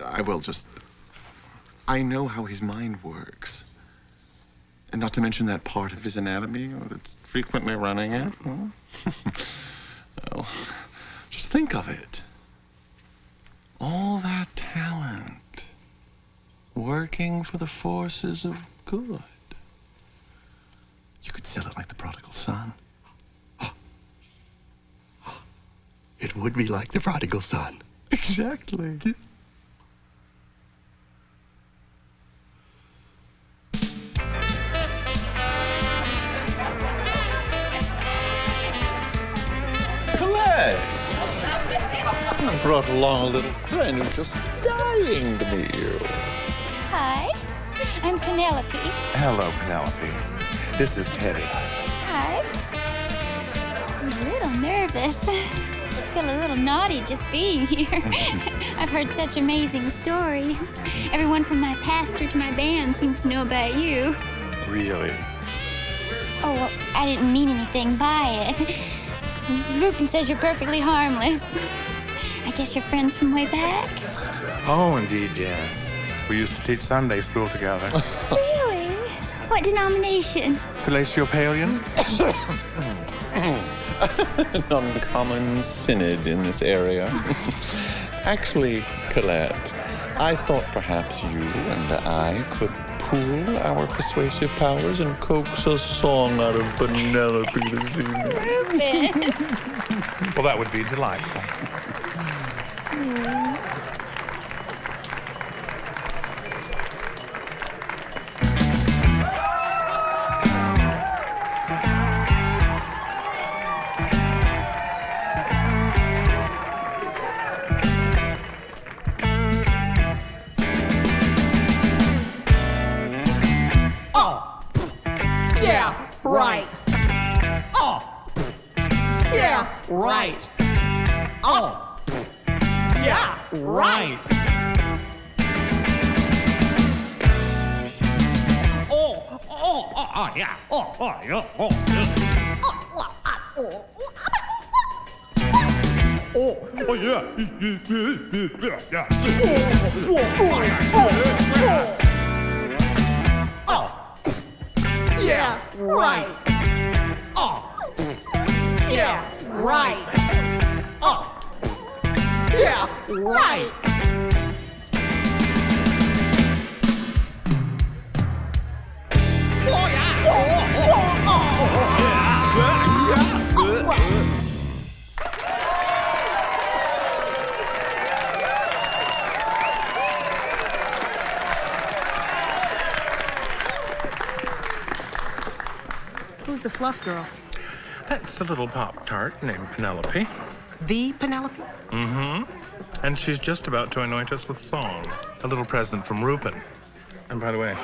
I know how his mind works. And not to mention that part of his anatomy that's frequently running it. Well, just think of it. All that talent working for the forces of good. You could sell it like the prodigal son. It would be like the prodigal son. Exactly. Colette! I brought along a little friend who's just dying to meet you. Hi, I'm Penelope. Hello, Penelope. This is Teddy. Hi. I'm a little nervous. I feel a little naughty just being here. I've heard such amazing stories. Everyone from my pastor to my band seems to know about you. Really? Oh, well, I didn't mean anything by it. Rupin says you're perfectly harmless. I guess you're friends from way back? Oh, indeed, yes. We used to teach Sunday school together. Really? What denomination? Philatio-Palian? An uncommon synod in this area. Actually, Colette, I thought perhaps you and I could pool our persuasive powers and coax a song out of Penelope this evening. Rupin! Well, that would be delightful. Right. Oh. Yeah, right. Oh. Yeah, right. Oh, yeah. Oh, yeah. Oh, yeah. Oh, yeah. Yeah, right. Oh. Yeah, right. Oh. Yeah, right. Oh, yeah. Who's the fluff girl? That's the little Pop-Tart named Penelope. The Penelope? Mm-hmm. And she's just about to anoint us with song. A little present from Rupin. And by the way,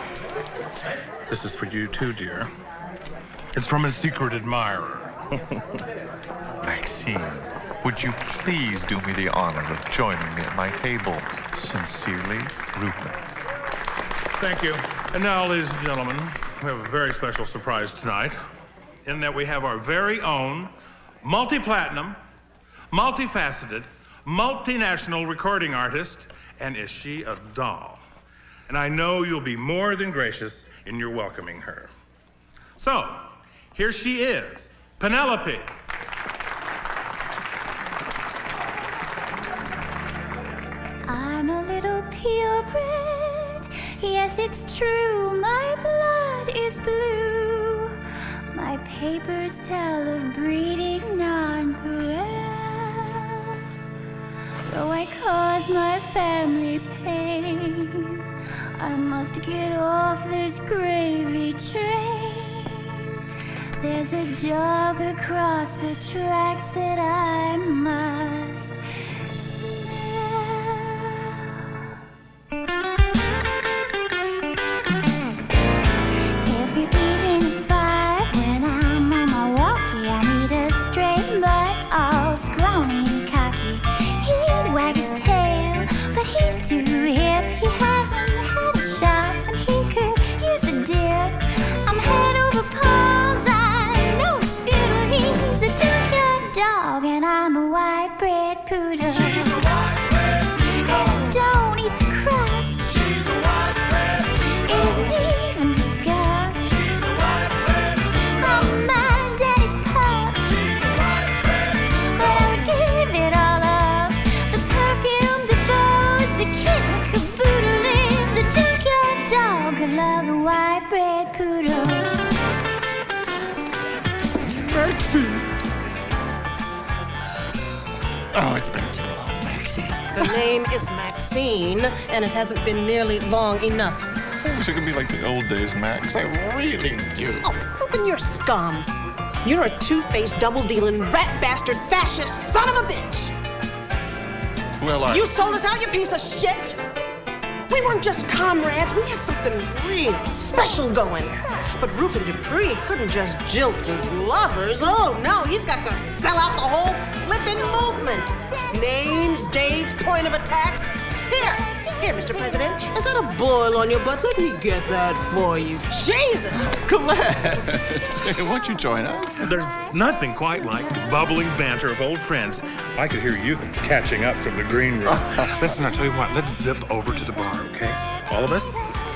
this is for you too, dear. It's from his secret admirer. Maxine, would you please do me the honor of joining me at my table? Sincerely, Rupert. Thank you. And now, ladies and gentlemen, we have a very special surprise tonight, in that we have our very own multi-platinum, multifaceted, multinational recording artist, and is she a doll? And I know you'll be more than gracious in your welcoming her. So, here she is, Penelope. I'm a little purebred. Yes, it's true, my blood is blue. My papers tell of breeding nonpareil. Though I cause my family pain, I must get off this gravy train. There's a dog across the tracks that I must every evening at 5 when I'm on my walkie, I meet a stray butt, all scrawny and cocky. He'd wag his tail, but he's too hip. He hasn't had a shot, and he could use a dip. I'm head over paws, I know it's futile. He's a junkyard dog, and I'm a white-bread poodle. She's a white-bread poodle. And I don't eat the crust. She's a white-bread poodle. It isn't even discussed. She's a white-bread poodle. I'm my daddy's pup. She's a white-bread poodle. But I would give it all up. The perfume, the bows, the kitten caboodle. If the junkyard dog could love a white-bread poodle. Maxine! Oh, it's been too long, Maxine. The name is Maxine, and it hasn't been nearly long enough. I wish it could be like the old days, Max. I really do. Oh, Reuben, you're scum. You're a two-faced, double-dealing, rat bastard, fascist son of a bitch. Well, You sold us out, you piece of shit. We weren't just comrades. We had something real special going. But Reuben Dupree couldn't just jilt his lovers. Oh, no, he's got to sell out the whole flippin' movement. Names, dates, point of attack. Here, Mr. President, is that a boil on your butt? Let me get that for you. Jesus! Colette! Why don't you join us? There's nothing quite like the bubbling banter of old friends. I could hear you catching up from the green room. Listen, I'll tell you what, let's zip over to the bar, okay? All of us?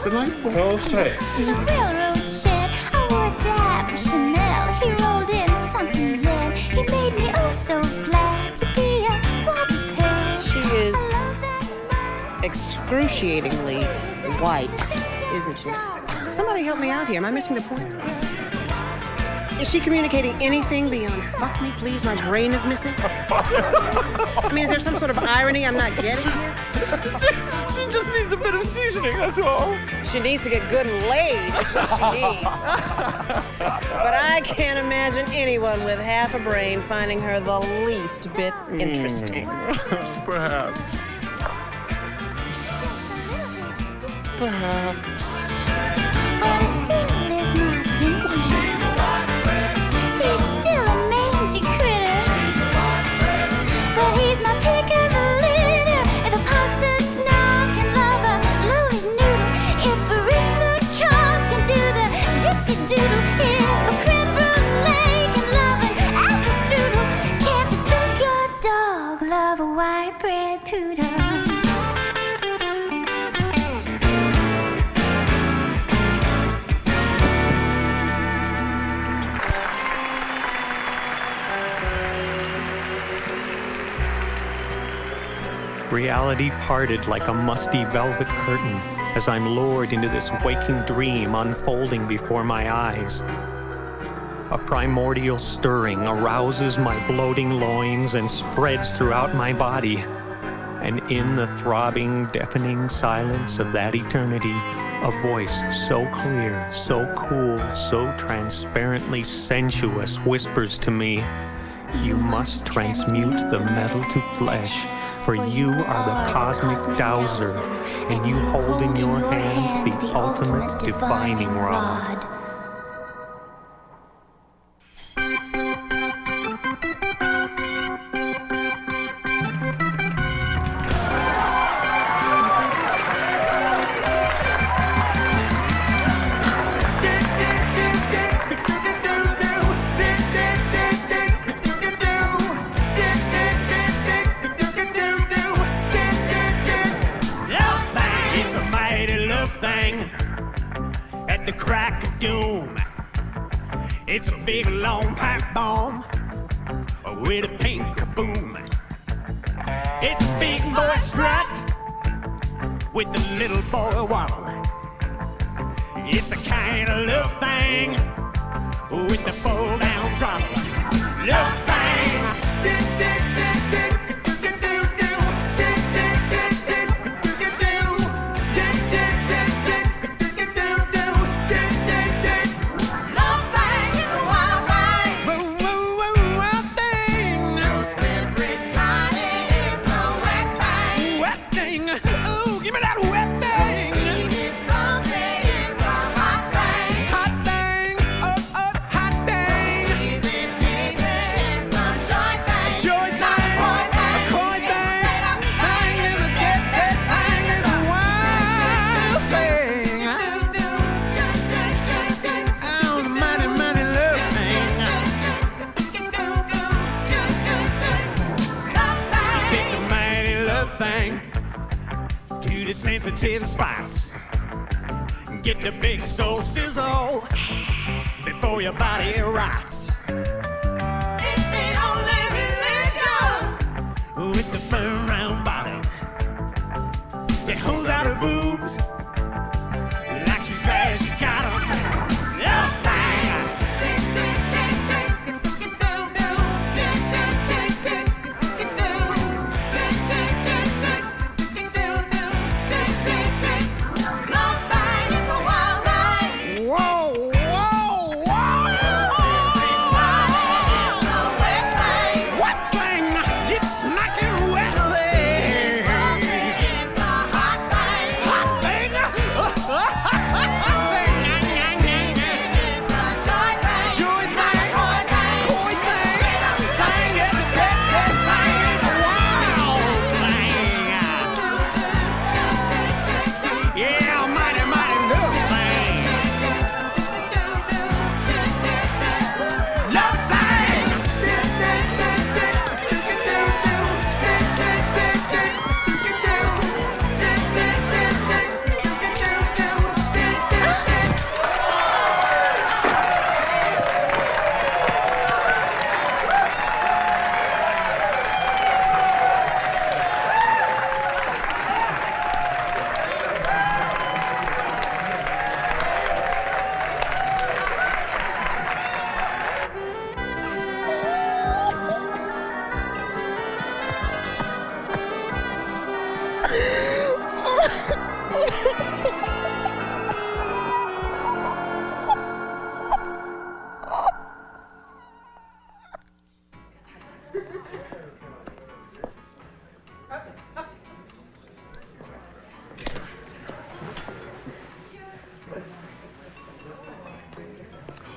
Delightful. Well said. In a railroad shed, I wore a dab of Chanel. He rolled in something dead. He made me oh so glad to be a quadruped. She is excruciatingly white, isn't she? Somebody help me out here. Am I missing the point? Is she communicating anything beyond fuck me, please? My brain is missing. I mean, is there some sort of irony I'm not getting here? She just needs a bit of seasoning, that's all. She needs to get good and laid. That's what she needs. But I can't imagine anyone with half a brain finding her the least bit interesting. Perhaps. Perhaps. But still live my opinion. He's still a mangy critter. But he's my pick of the litter. If a pasta snob can love a loaded noodle, if Baryshnikov can do the Dixie Doodle, if a creme brulee can love an apple strudel, can't a junkyard dog love a white bread poodle? Reality parted like a musty velvet curtain as I'm lured into this waking dream unfolding before my eyes. A primordial stirring arouses my bloating loins and spreads throughout my body. And in the throbbing, deafening silence of that eternity, a voice so clear, so cool, so transparently sensuous whispers to me, "You must transmute the metal to flesh, for you are the cosmic dowser, and you hold in your hand the ultimate divining rod." love thing at the crack of doom. It's a big long pipe bomb with a pink kaboom. It's a big boy strut with a little boy waddle. It's a kind of love thing with the fold down throttle. Love thing. Sensitive spots. Get the big soul sizzle before your body rocks. If they only religion with the firm round body that holds out her boobs like she's glad she got them. Love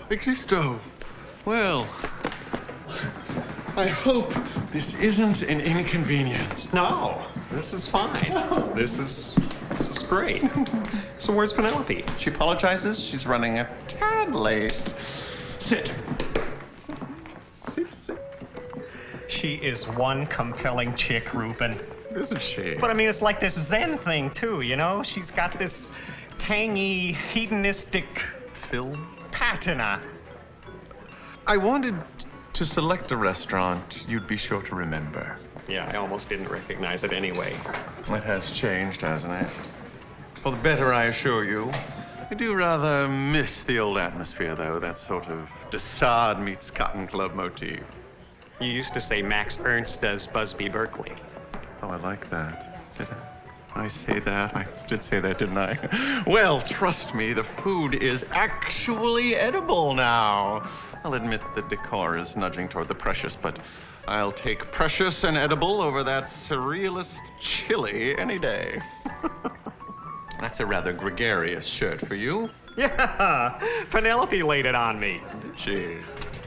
Existo. Well, I hope this isn't an inconvenience. No, this is fine. This is great. So where's Penelope? She apologizes. She's running a tad late. Sit. Sit. She is one compelling chick, Ruben. Isn't she? But I mean, it's like this Zen thing, too, you know? She's got this tangy, hedonistic patina. I wanted to select a restaurant you'd be sure to remember. Yeah, I almost didn't recognize it anyway. It has changed, hasn't it? For the better, I assure you. I do rather miss the old atmosphere, though, that sort of de Sade meets Cotton Club motif. You used to say Max Ernst does Busby Berkeley. Oh, I like that. Did I say that? I did say that, didn't I? Well, trust me, the food is actually edible now. I'll admit the decor is nudging toward the precious, but I'll take precious and edible over that surrealist chili any day. That's a rather gregarious shirt for you. Yeah, Penelope laid it on me. Did she?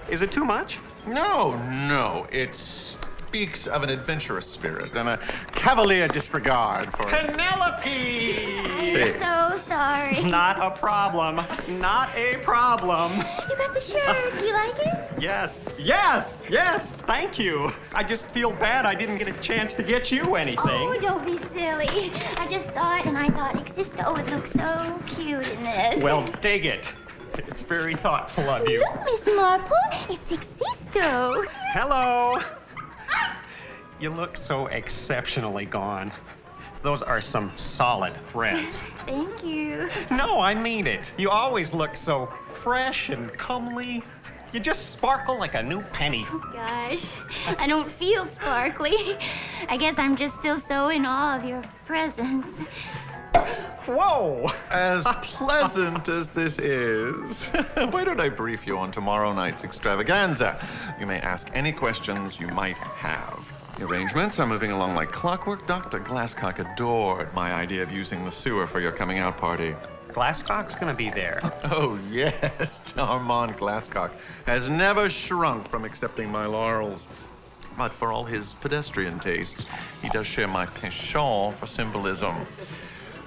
Is it too much? No. It speaks of an adventurous spirit and a cavalier disregard for... Penelope! I'm so sorry. Not a problem. Not a problem. You got the shirt. Do you like it? Yes, yes, yes, thank you. I just feel bad I didn't get a chance to get you anything. Oh, don't be silly. I just saw it and I thought Existo would look so cute in this. Well, dig it. It's very thoughtful of you. Look, Miss Marple, it's Existo. Hello. You look so exceptionally gone. Those are some solid threads. Thank you. No, I mean it. You always look so fresh and comely. You just sparkle like a new penny. Oh, gosh, I don't feel sparkly. I guess I'm just still so in awe of your presence. Whoa! As pleasant as this is, why don't I brief you on tomorrow night's extravaganza? You may ask any questions you might have. The arrangements are moving along like clockwork. Dr. Glasscock adored my idea of using the sewer for your coming out party. Glasscock's gonna be there. Oh, yes. Armand Glasscock has never shrunk from accepting my laurels. But for all his pedestrian tastes, he does share my penchant for symbolism.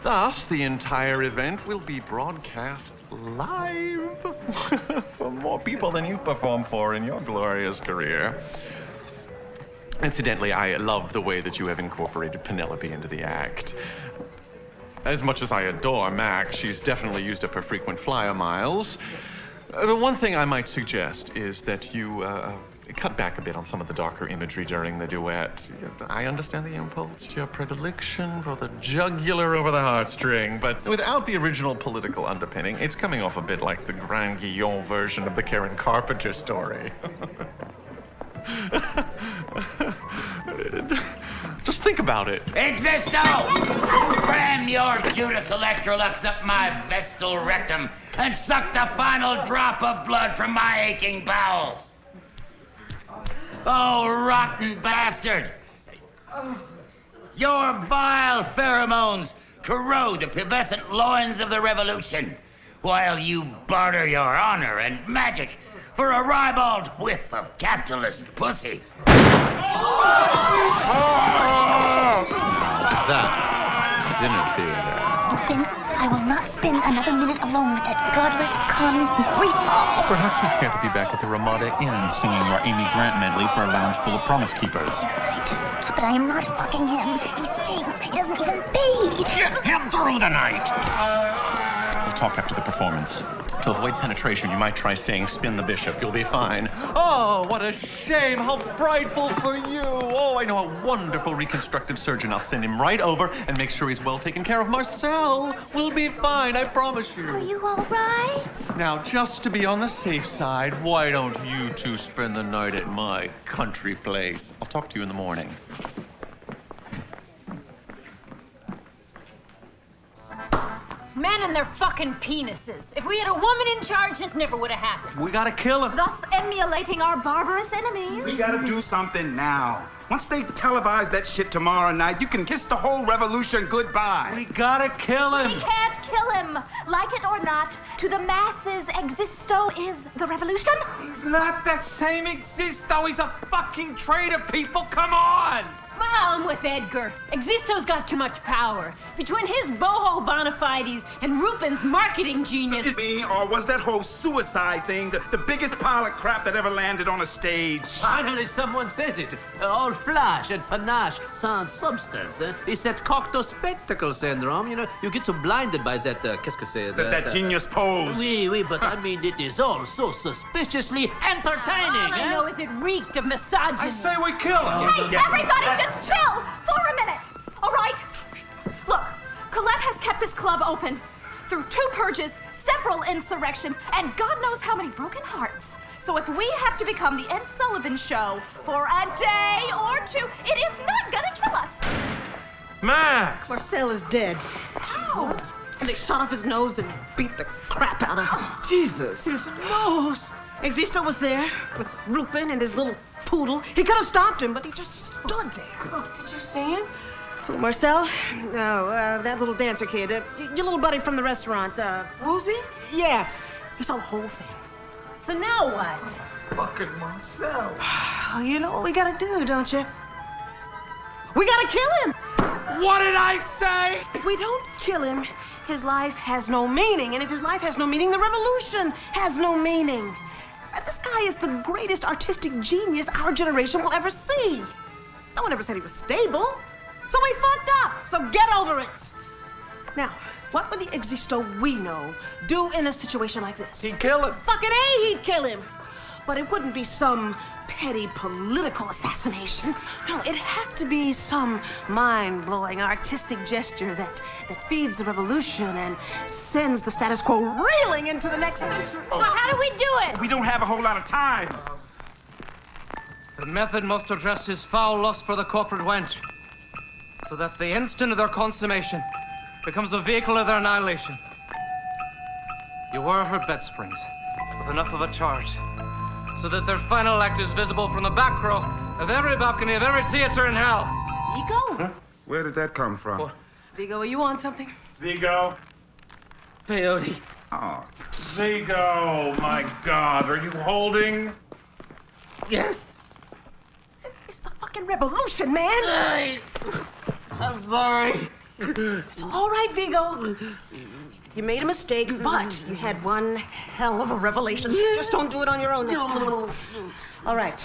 Thus, the entire event will be broadcast live for more people than you performed for in your glorious career. Incidentally, I love the way that you have incorporated Penelope into the act. As much as I adore Max, she's definitely used up her frequent flyer miles. One thing I might suggest is that you cut back a bit on some of the darker imagery during the duet. I understand the impulse to your predilection for the jugular over the heartstring, but without the original political underpinning, it's coming off a bit like the Grand Guillaume version of the Karen Carpenter story. Just think about it. Existo! Cram your Judas Electrolux up my vestal rectum and suck the final drop of blood from my aching bowels. Oh, rotten bastard! Your vile pheromones corrode the pubescent loins of the revolution, while you barter your honor and magic for a ribald whiff of capitalist pussy. That's dinner theater. Then I will not spend another minute alone with that godless Connie greaseball. Perhaps you can't be back at the Ramada Inn singing your Amy Grant medley for a lounge full of promise keepers. Right. But I am not fucking him. He stinks. He doesn't even bathe. Get him through the night. We'll talk after the performance. To avoid penetration, you might try saying spin the bishop. You'll be fine. Oh, what a shame. How frightful for you. Oh, I know a wonderful reconstructive surgeon. I'll send him right over and make sure he's well taken care of. Marcel will be fine, I promise you. Are you all right? Now, just to be on the safe side, why don't you two spend the night at my country place? I'll talk to you in the morning. Men and their fucking penises. If we had a woman in charge, this never would have happened. We gotta kill him. Thus emulating our barbarous enemies. We gotta do something now. Once they televise that shit tomorrow night, you can kiss the whole revolution goodbye. We gotta kill him. We can't kill him. Like it or not, to the masses, Existo is the revolution. He's not that same Existo. He's a fucking traitor, people. Come on. Well, I'm with Edgar. Existo's got too much power. Between his boho bona fides and Rupin's marketing genius. Is me, or was that whole suicide thing the biggest pile of crap that ever landed on a stage? Finally, someone says it. All flash and panache, sans substance. It's that cocteau spectacle syndrome. You know, you get so blinded by that, qu'est-ce que c'est? That genius pose. Oui, but I mean, it is all so suspiciously entertaining. All I know is it reeked of misogyny. I say we kill him. Hey, everybody, just chill for a minute, all right? Look, Colette has kept this club open through 2 purges, several insurrections, and God knows how many broken hearts. So if we have to become the Ed Sullivan Show for a day or 2, it is not gonna kill us. Max! Marcel is dead. How? And they shot off his nose and beat the crap out of him. Jesus! His nose! Existo was there with Rupin and his little poodle. He could have stopped him, but he just stood there. Oh, did you see him? Who, Marcel? No, that little dancer kid. Your little buddy from the restaurant. Woozy? Yeah. He saw the whole thing. So now what? Fucking Marcel. You know what we gotta do, don't you? We gotta kill him! What did I say? If we don't kill him, his life has no meaning. And if his life has no meaning, the revolution has no meaning. This guy is the greatest artistic genius our generation will ever see. No one ever said he was stable. So we fucked up. So get over it. Now, what would the Existo we know do in a situation like this? He'd kill him. Fucking A, he'd kill him. But it wouldn't be some petty political assassination. No, it'd have to be some mind-blowing artistic gesture that feeds the revolution and sends the status quo reeling into the next century. So how do we do it? We don't have a whole lot of time. The method must address his foul lust for the corporate wench, so that the instant of their consummation becomes a vehicle of their annihilation. You wear her bed springs with enough of a charge, so that their final act is visible from the back row of every balcony of every theater in hell. Vigo? Where did that come from? What? Vigo, are you on something? Vigo? Peyote. Oh. Vigo, my God, are you holding? Yes. It's the fucking revolution, man. I'm sorry. It's all right, Vigo. You made a mistake, but you had one hell of a revelation. Just don't do it on your own next time. All right.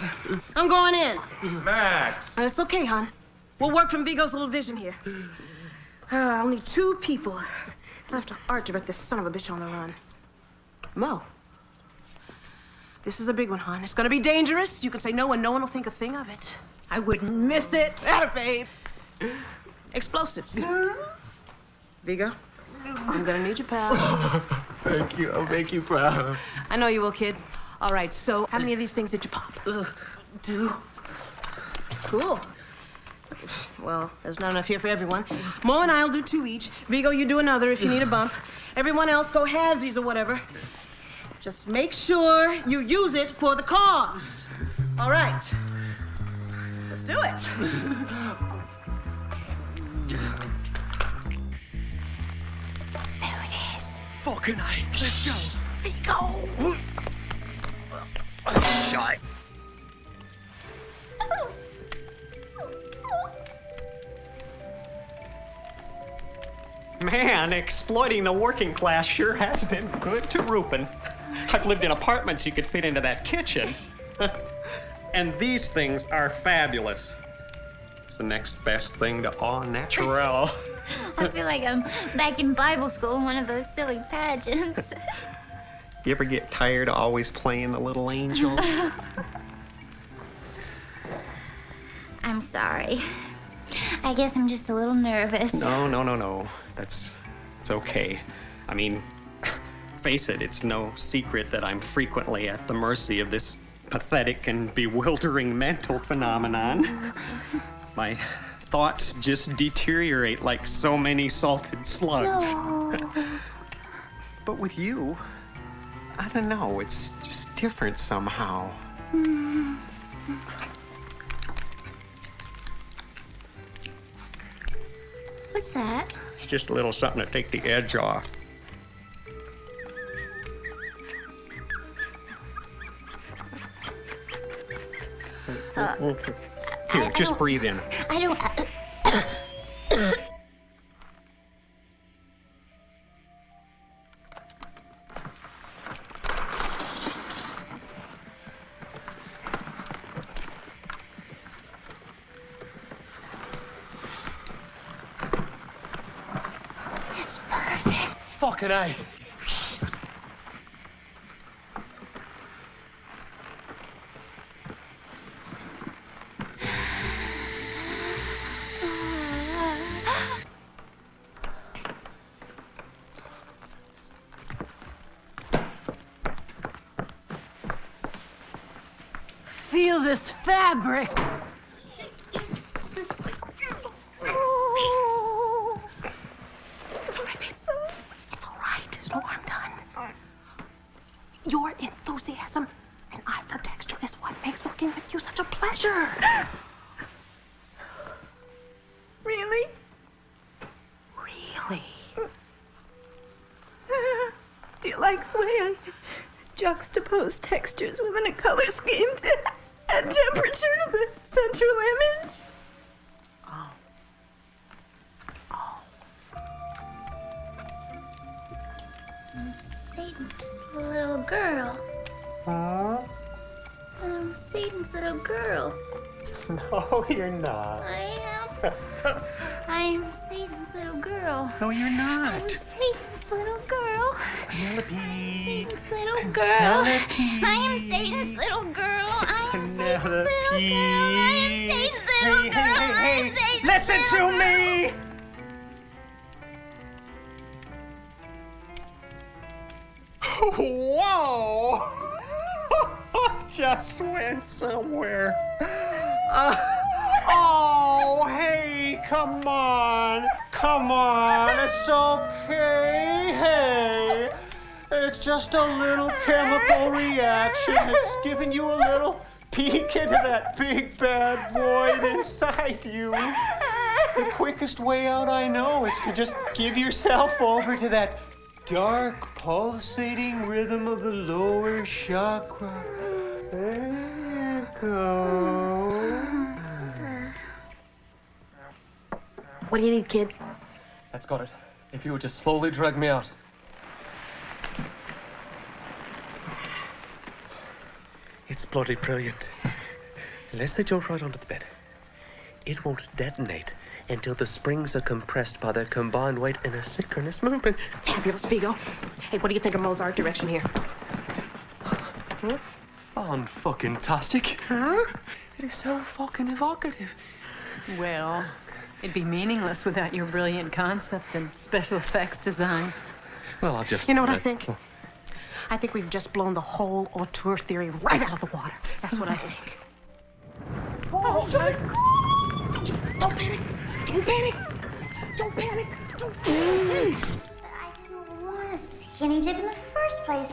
I'm going in. Max. It's okay, hon. We'll work from Vigo's little vision here. I'll need 2 people. I'll have to art direct this son of a bitch on the run. Mo. This is a big one, hon. It's gonna be dangerous. You can say no and no one will think a thing of it. I wouldn't miss it. Atta, babe. Explosives. Vigo, I'm gonna need you, pal. Thank you. I'll make you proud. I know you will, kid. All right, so how many of these things did you pop? 2. Cool. Well, there's not enough here for everyone. Mo and I'll do 2 each. Vigo, you do another if you need a bump. Everyone else go halvesies or whatever. Just make sure you use it for the cause. All right. Let's do it. There it is. Fucking A. Let's go. Vigo. Shite. Man, exploiting the working class sure has been good to Rupin. I've lived in apartments you could fit into that kitchen. And these things are fabulous. It's the next best thing to au naturel. I feel like I'm back in Bible school in one of those silly pageants. You ever get tired of always playing the little angel? I'm sorry. I guess I'm just a little nervous. No. It's okay. I mean, face it, it's no secret that I'm frequently at the mercy of this pathetic and bewildering mental phenomenon. My thoughts just deteriorate like so many salted slugs. No. But with you, I don't know, it's just different somehow. What's that? It's just a little something to take the edge off. Here, just breathe in. I don't... It's perfect. Fucking A. Feel this fabric. It's all right, babe. It's all right. There's no harm done. Your enthusiasm and eye for texture is what makes working with you such a pleasure. Really? Really? Do you like the way I juxtapose textures within a color scheme to add temperature to the central image? Oh. I'm Satan's little girl. Huh? I'm Satan's little girl. No, you're not. I am. I'm Satan's little girl. No, you're not. I'm Satan's little girl. Penelope. Satan's little girl. Penelope. I am Satan's little girl. I am Satan's little Penelope. girl. I am Satan's little girl. I am Satan's Listen little to me! Whoa! Just went somewhere. Oh, hey, come on. Come on. It's okay. Hey. It's just a little chemical reaction. It's giving you a little peek into that big bad void inside you. The quickest way out I know is to just give yourself over to that dark, pulsating rhythm of the lower chakra. There you go. What do you need, kid? That's got it. If you would just slowly drag me out. It's bloody brilliant. Unless they jump right onto the bed, it won't detonate until the springs are compressed by their combined weight in a synchronous movement. Fabulous, Vigo. Hey, what do you think of Mozart direction here? Huh? Fan-fucking-tastic. Huh? It is so fucking evocative. Well, it'd be meaningless without your brilliant concept and special effects design. Well, I'll just... You know what I think? I think we've just blown the whole auteur theory right out of the water. That's what I think. Oh, Don't panic! Don't panic! Don't panic! Don't panic! I didn't want a skinny dip in the first place.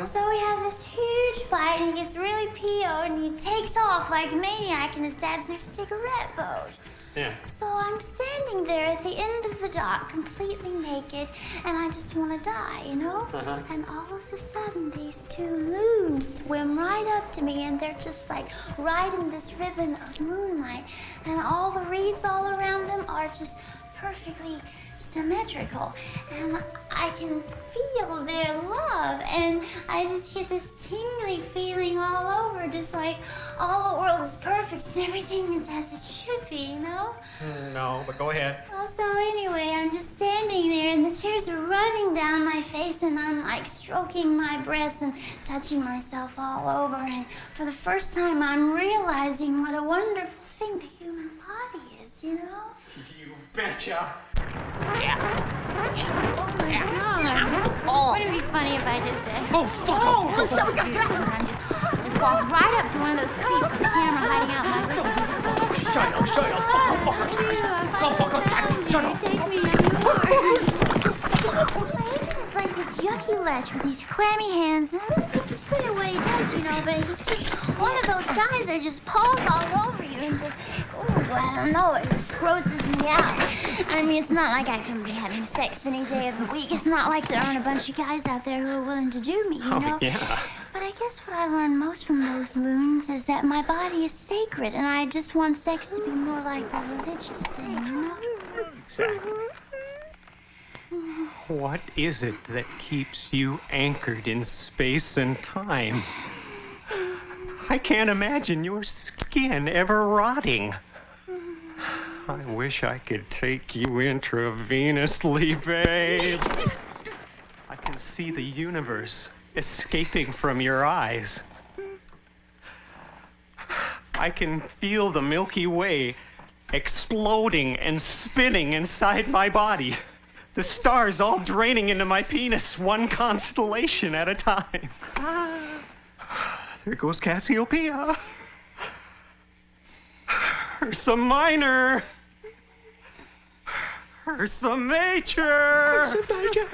So we have this huge fight, and he gets really PO'd, and he takes off like a maniac in his dad's new cigarette boat. Yeah. So I'm standing there at the end of the dock, completely naked, and I just want to die, you know? And all of a sudden, these two loons swim right up to me, and they're just like riding this ribbon of moonlight, and all the reeds all around them are just perfectly symmetrical, and I can feel their love, and I just get this tingly feeling all over, just like all the world is perfect and everything is as it should be, you know? No, but go ahead. Well, so anyway, I'm just standing there, and the tears are running down my face, and I'm like stroking my breasts and touching myself all over, and for the first time I'm realizing what a wonderful thing the human body is, you know? You betcha. Oh. Wouldn't it be funny if I just said, Oh, fuck. Oh, so we got just walk right up to one of those creeps with the camera hiding out in my bushes. Shut up. Take me It's like this yucky lech with these clammy hands, and I really think he's good at what he does, you know, but he's just one of those guys that just paws all over you and just, I don't know, it just grosses me out. I mean, it's not like I can be having sex any day of the week. It's not like there aren't a bunch of guys out there who are willing to do me, you know? Yeah. But I guess what I learned most from those loons is that my body is sacred, and I just want sex to be more like a religious thing, you know? Exactly. What is it that keeps you anchored in space and time? I can't imagine your skin ever rotting. I wish I could take you intravenously, babe. I can see the universe escaping from your eyes. I can feel the Milky Way exploding and spinning inside my body. The stars all draining into my penis, one constellation at a time. There goes Cassiopeia. Ursa Minor. Ursa Major. Ursa Major.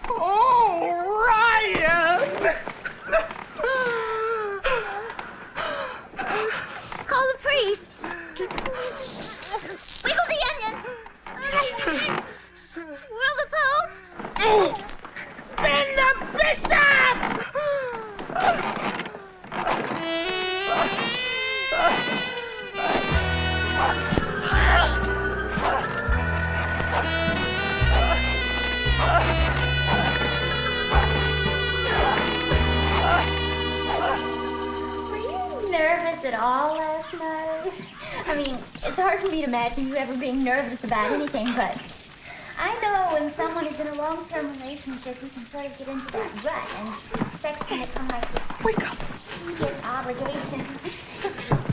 Oh, Ryan! Call the priest. Wiggle the onion. Twirl the Pope. Spin the bishop! at all last night? I mean, it's hard for me to imagine you ever being nervous about anything, but I know when someone is in a long-term relationship, you can sort of get into that rut, and sex can become like this tedious obligation.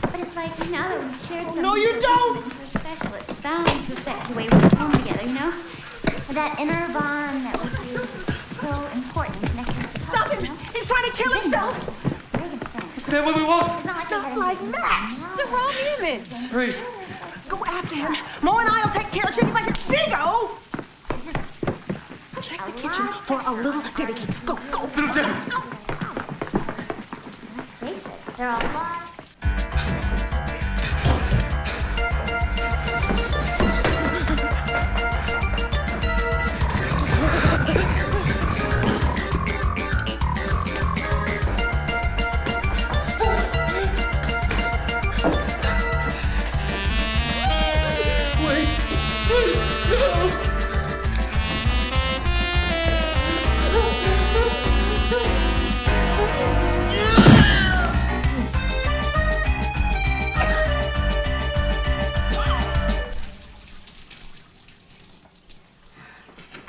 But it's like, you know, that we shared something. No, you don't! So special. It's bound to affect the way we perform together, you know? That inner bond that would be so important connecting to the Stop him! He's trying to kill himself! Isn't that what we want? Not like that! It's the wrong image! Reese. Go after him. Mo and I'll take care of checking like a bingo! Check the kitchen for a little Debbie cake. Go, go! Little Debbie! Face it, they're all fine.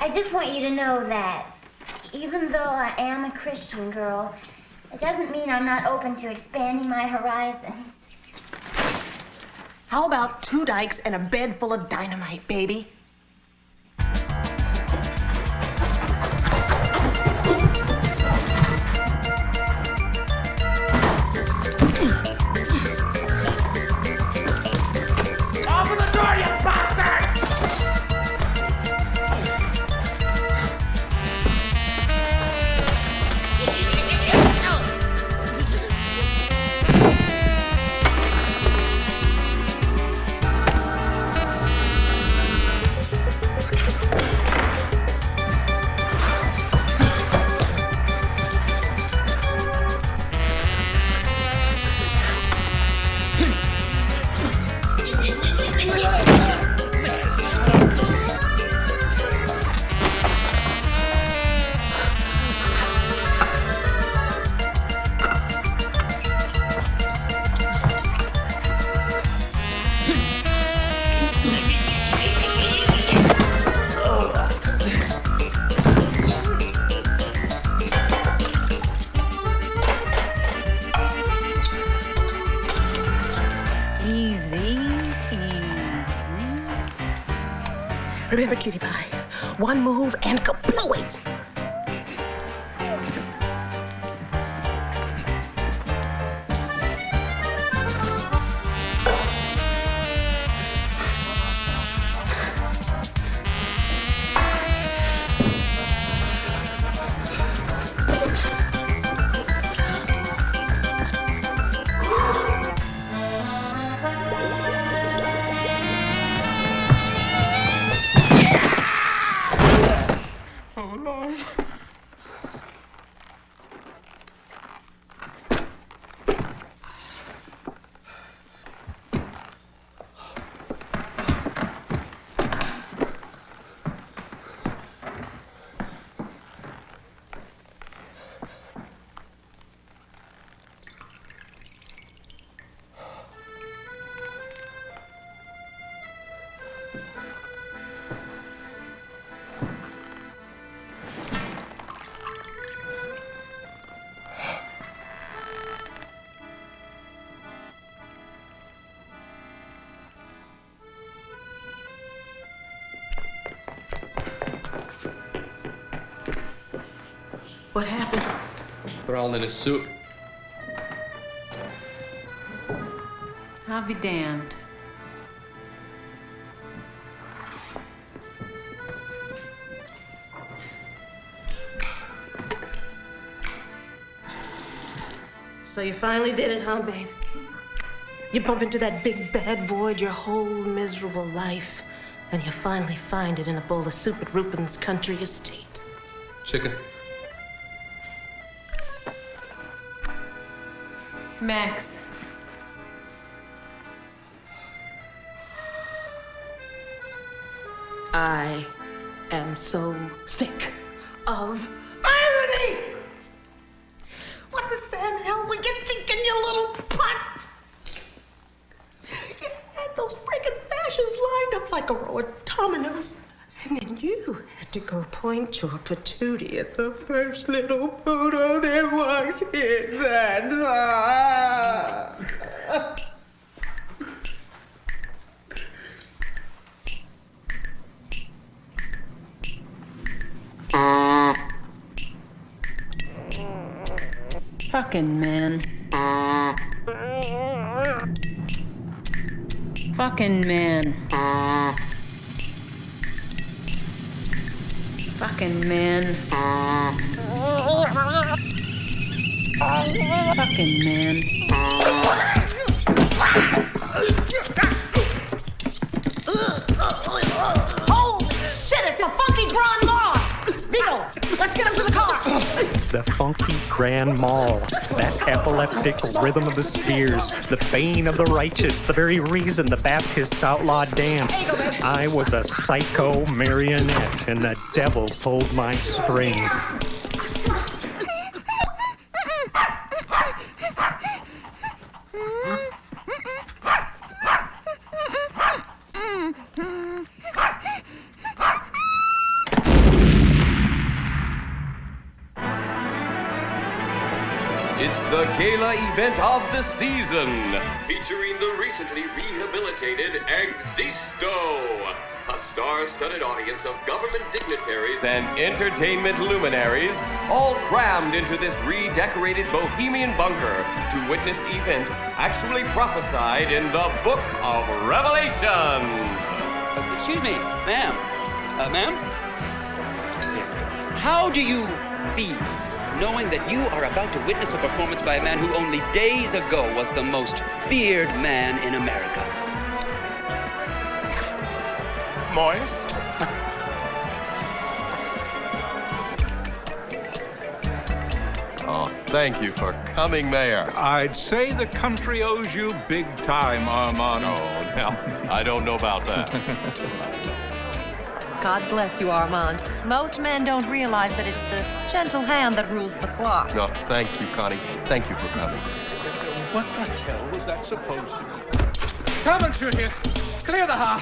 I just want you to know that even though I am a Christian girl, it doesn't mean I'm not open to expanding my horizons. How about 2 dykes and a bed full of dynamite, baby? Open the door, you bastard! Remember, cutie pie, one move and kablooey! What happened? They're all in his soup. I'll be damned. So you finally did it, huh, babe? You bump into that big bad void your whole miserable life, and you finally find it in a bowl of soup at Rupin's country estate. Chicken. Max. I am so sick of irony! What the Sam hell we get thinking, you little putt? had those freaking fascists lined up like a row of dominoes. And then you had to go point your patootie at the first little poodle that walks in that door. Fucking man. Fucking man. Fucking man. Fucking man. Holy shit, it's the funky Grand Mall! Beagle, let's get him to the car! The funky Grand Mall, that epileptic rhythm of the spheres, the bane of the righteous, the very reason the Baptists outlawed dance. I was a psycho marionette, and the devil pulled my strings. It's the gala event of the season, featuring the recently rehabilitated Existo, a star-studded audience of government dignitaries and entertainment luminaries, all crammed into this redecorated bohemian bunker to witness events actually prophesied in the Book of Revelation. Excuse me, ma'am. Ma'am? How do you feel knowing that you are about to witness a performance by a man who only days ago was the most feared man in America? Moist? Oh, thank you for coming, Mayor. I'd say the country owes you big time, Armand. Oh, now, I don't know about that. God bless you, Armand. Most men don't realize that it's the gentle hand that rules the flock. No, thank you, Connie. Thank you for coming. What the hell was that supposed to be? Come and shoot here. Clear the hall.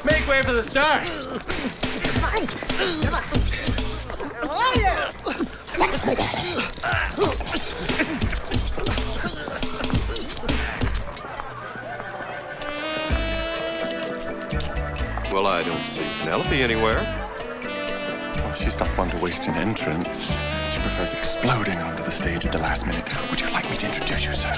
Make way for the star. Fine. Come on. Oh, yeah. Let's make it. Well, I don't see Penelope anywhere. Oh, she's not one to waste an entrance. She prefers exploding onto the stage at the last minute. Would you like me to introduce you, sir?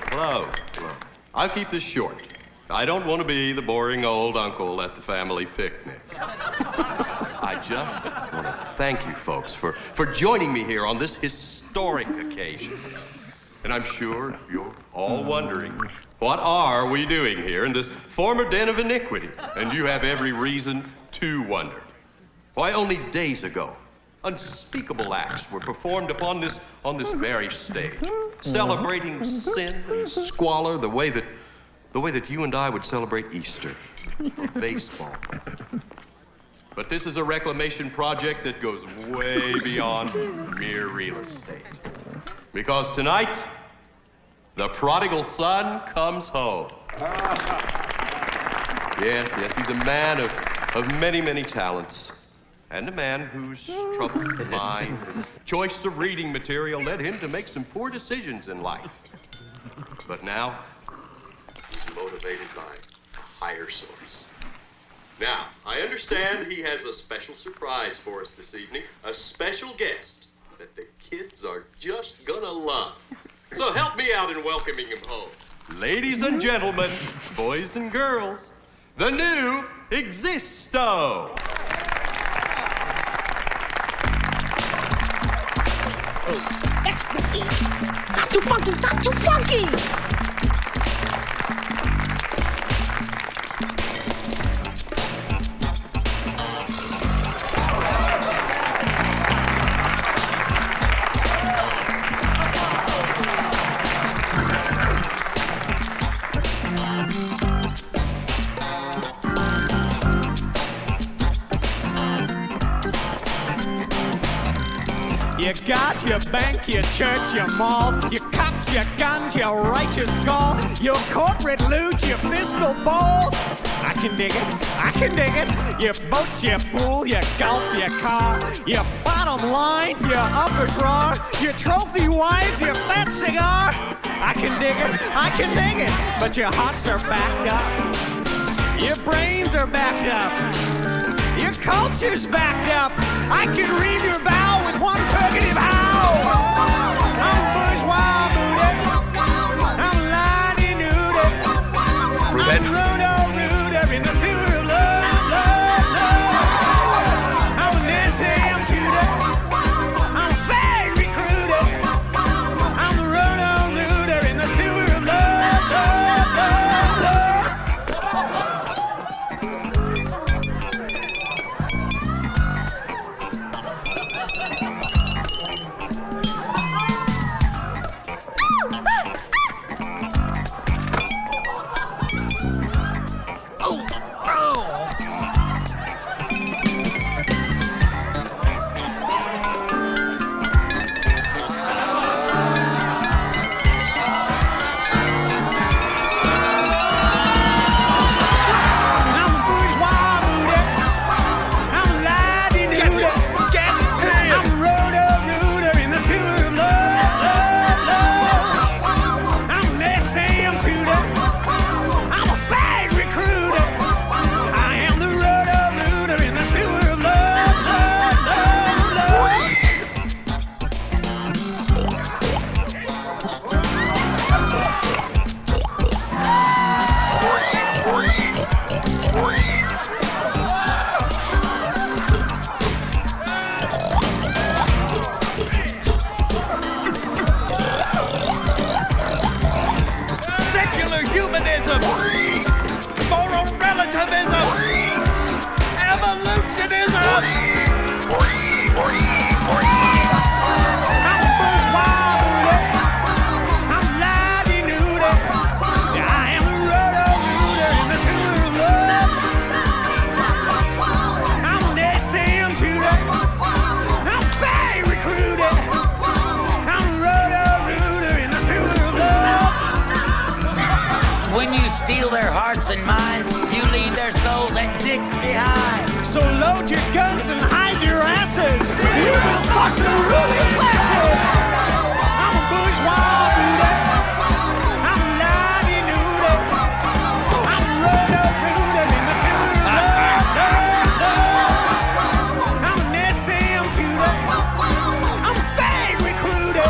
Hello. I'll keep this short. I don't want to be the boring old uncle at the family picnic. I just want to thank you folks for joining me here on this historic occasion. And I'm sure you're all wondering, what are we doing here in this former den of iniquity? And you have every reason to wonder. Why, only days ago, unspeakable acts were performed on this very stage, celebrating sin and squalor the way that you and I would celebrate Easter or baseball. But this is a reclamation project that goes way beyond mere real estate. Because tonight, the prodigal son comes home. Yes, he's a man of many, many talents. And a man whose troubled mind and choice of reading material led him to make some poor decisions in life. But now, he's motivated by a higher source. Now, I understand he has a special surprise for us this evening, a special guest that the kids are just gonna love. So help me out in welcoming him home. Ladies and gentlemen, boys and girls, the new Existo! Not too funky, not too funky! your bank, your church, your malls, your cops, your guns, your righteous gall, your corporate loot, your fiscal balls. I can dig it, I can dig it. Your boat, your pool, your golf, your car, your bottom line, your upper drawer, your trophy wives, your fat cigar. I can dig it, I can dig it. But your hearts are backed up. Your brains are backed up. Your culture's backed up. I can read your vow with one purgative howl. I'm bourgeois booted. I'm lottie-nuded. I'm roto-rooter in the sewer of love, love, love. I'm an S.A.M. tutor. I'm a fag recruiter. I'm the roto-rooter in the sewer of love, love, love, love. Steal their hearts and minds, you leave their souls and dicks behind. So load your guns and hide your asses. We will fuck the ruling classes. I'm a bourgeois booter. I'm a lottie-nooter. I'm a roto-rooter in the sewer of love, love, love. I'm an S.A.M. tutor. I'm a fag recruiter.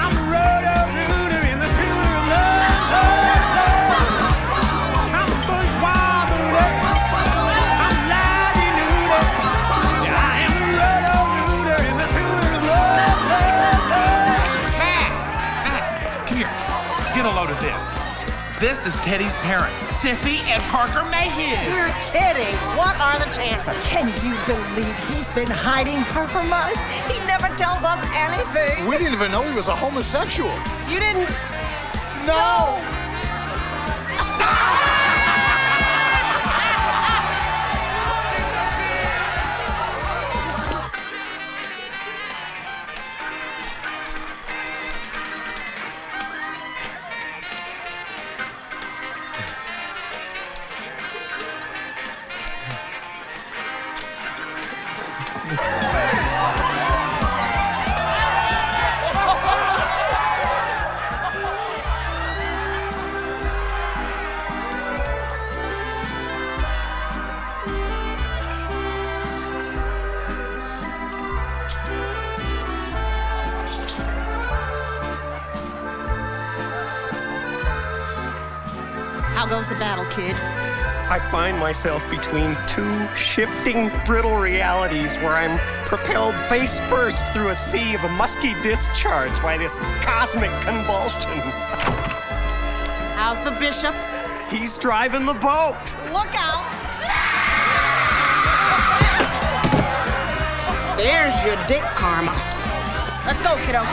I'm a roto-rooter in the sewer of love, love. Get a load of this. This is Teddy's parents, Sissy and Parker Mayhew. You're kidding. What are the chances? Can you believe he's been hiding her from us? He never tells us anything. We didn't even know he was a homosexual. You didn't? No. How goes the battle, kid? I find myself between two shifting, brittle realities where I'm propelled face first through a sea of a musky discharge by this cosmic convulsion. How's the bishop? He's driving the boat. Look out! There's your dick karma. Let's go, kiddo.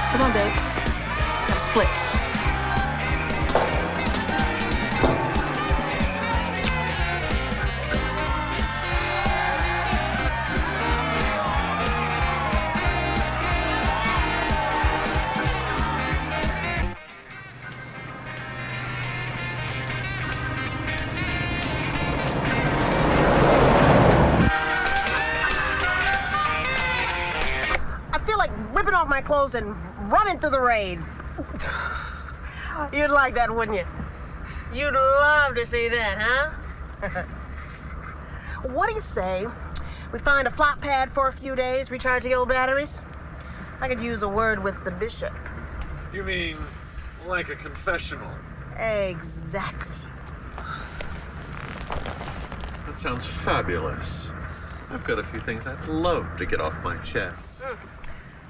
Come on, babe. Gotta split. clothes and running through the rain. You'd like that, wouldn't you? You'd love to see that, huh? What do you say we find a flop pad for a few days, recharge the old batteries? I could use a word with the bishop. You mean like a confessional? Exactly. That sounds fabulous. I've got a few things I'd love to get off my chest.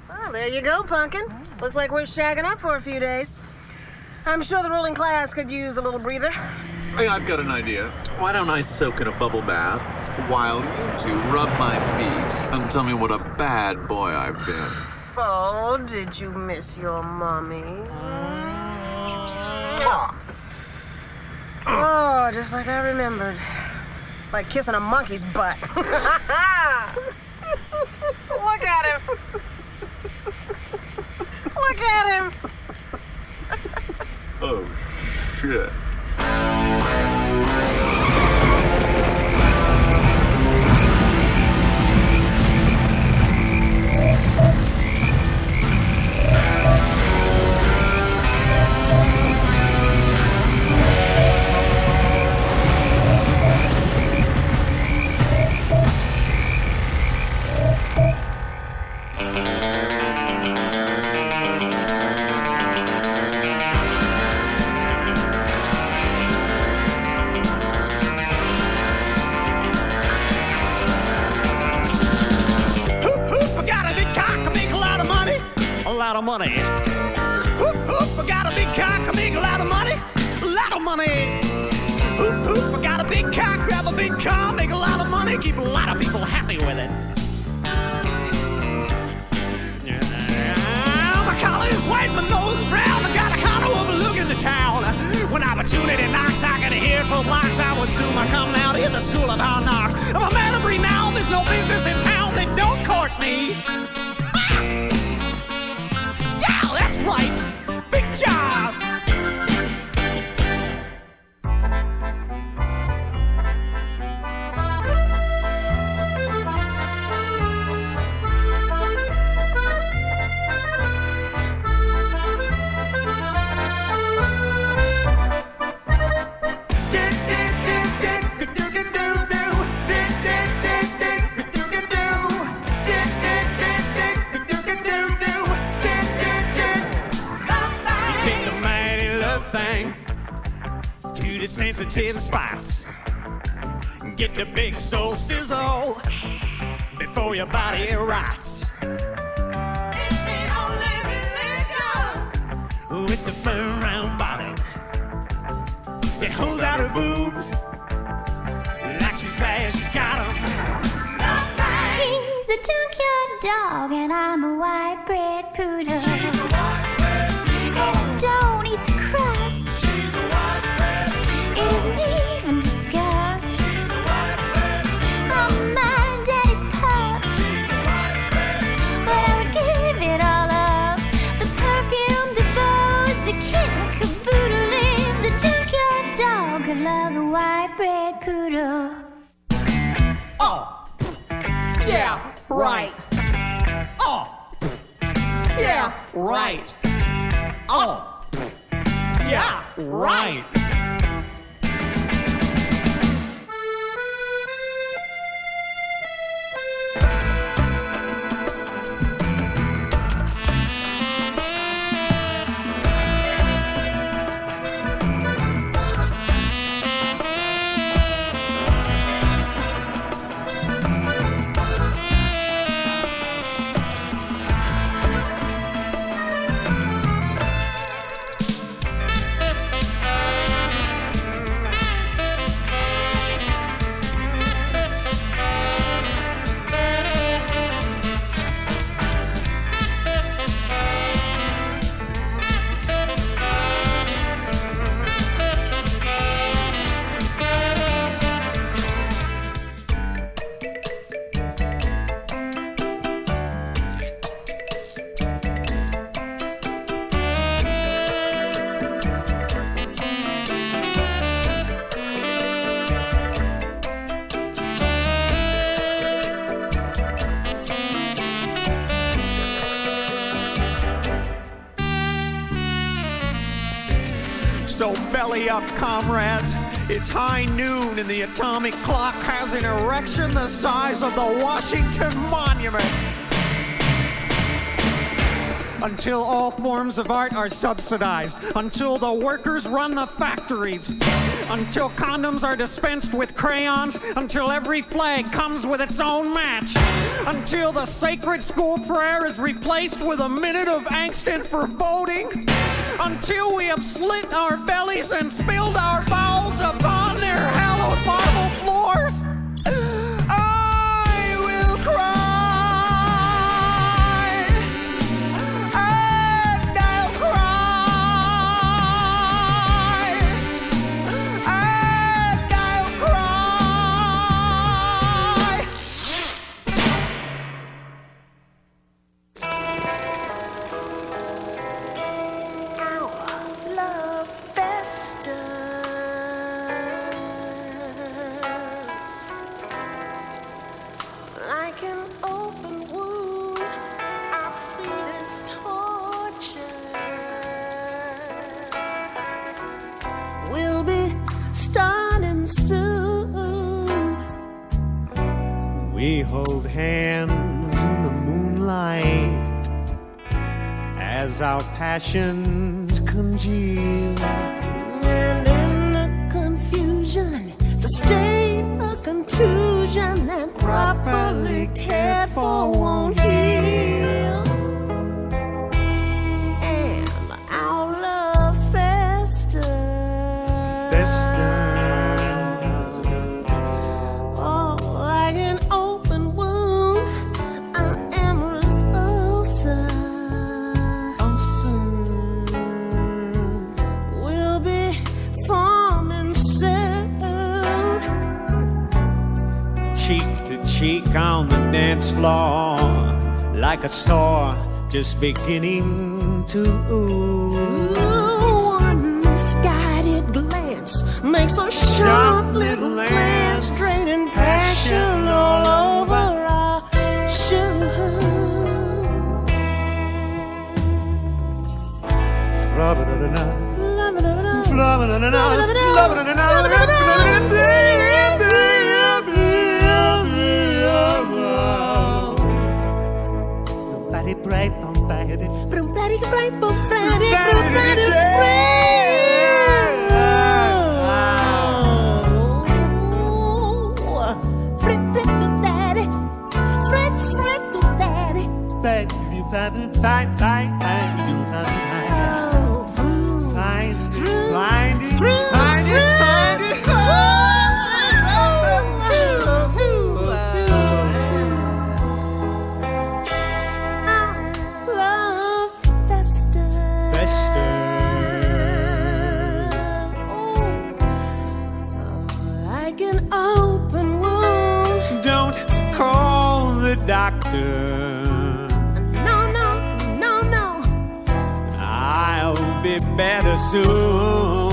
Well, there you go, Pumpkin. Looks like we're shagging up for a few days. I'm sure the ruling class could use a little breather. Hey, I've got an idea. Why don't I soak in a bubble bath while you two rub my feet and tell me what a bad boy I've been? Oh, did you miss your mommy? Oh, just like I remembered. Like kissing a monkey's butt. Look at him. Look at him. Oh, shit. Money. Hoop, hoop, I got a big cock, I make a lot of money. A lot of money. Hoop, hoop, I got a big cock, grab a big car, make a lot of money, keep a lot of people happy with it. My collar is white, my nose is brown, I got a condo overlooking the town. When I was tuning in knocks, I could hear it for blocks. I would soon come out here, the school of hard knocks. I'm a man of renown, there's no business in town that don't court me. Right, big job. Sensitive spots. Get the big soul sizzle before your body rots. With the firm round bottom, it holds out her boobs like she's glad she got 'em. He's a junkyard dog and I'm a white bread poodle. She's a white bread poodle. And I don't eat the crust. She's a white bread poodle. It isn't even discussed. She's a white bread poodle. I'm my daddy's pup. She's a white bread poodle. But I would give it all up. The perfume, the bows, the kitten caboodle. If the junkyard dog could love a white bread poodle. Oh, yeah, right. Oh, yeah, right. Oh, yeah, right. belly up, comrades. It's high noon and the atomic clock has an erection the size of the Washington Monument. Until all forms of art are subsidized, until the workers run the factories, until condoms are dispensed with crayons, until every flag comes with its own match, until the sacred school prayer is replaced with a minute of angst and foreboding, until we have slit our bellies and spilled our bowels upon their hallowed marble floors, I will cry. We hold hands in the moonlight as our passions congeal. And in the confusion, sustain a contusion that properly cared for won't heal. And our love festers. Cheek on the dance floor, like a sore just beginning to ooze. One misguided glance makes a sharp little glance, draining passion all over our shoes. I'll be better soon.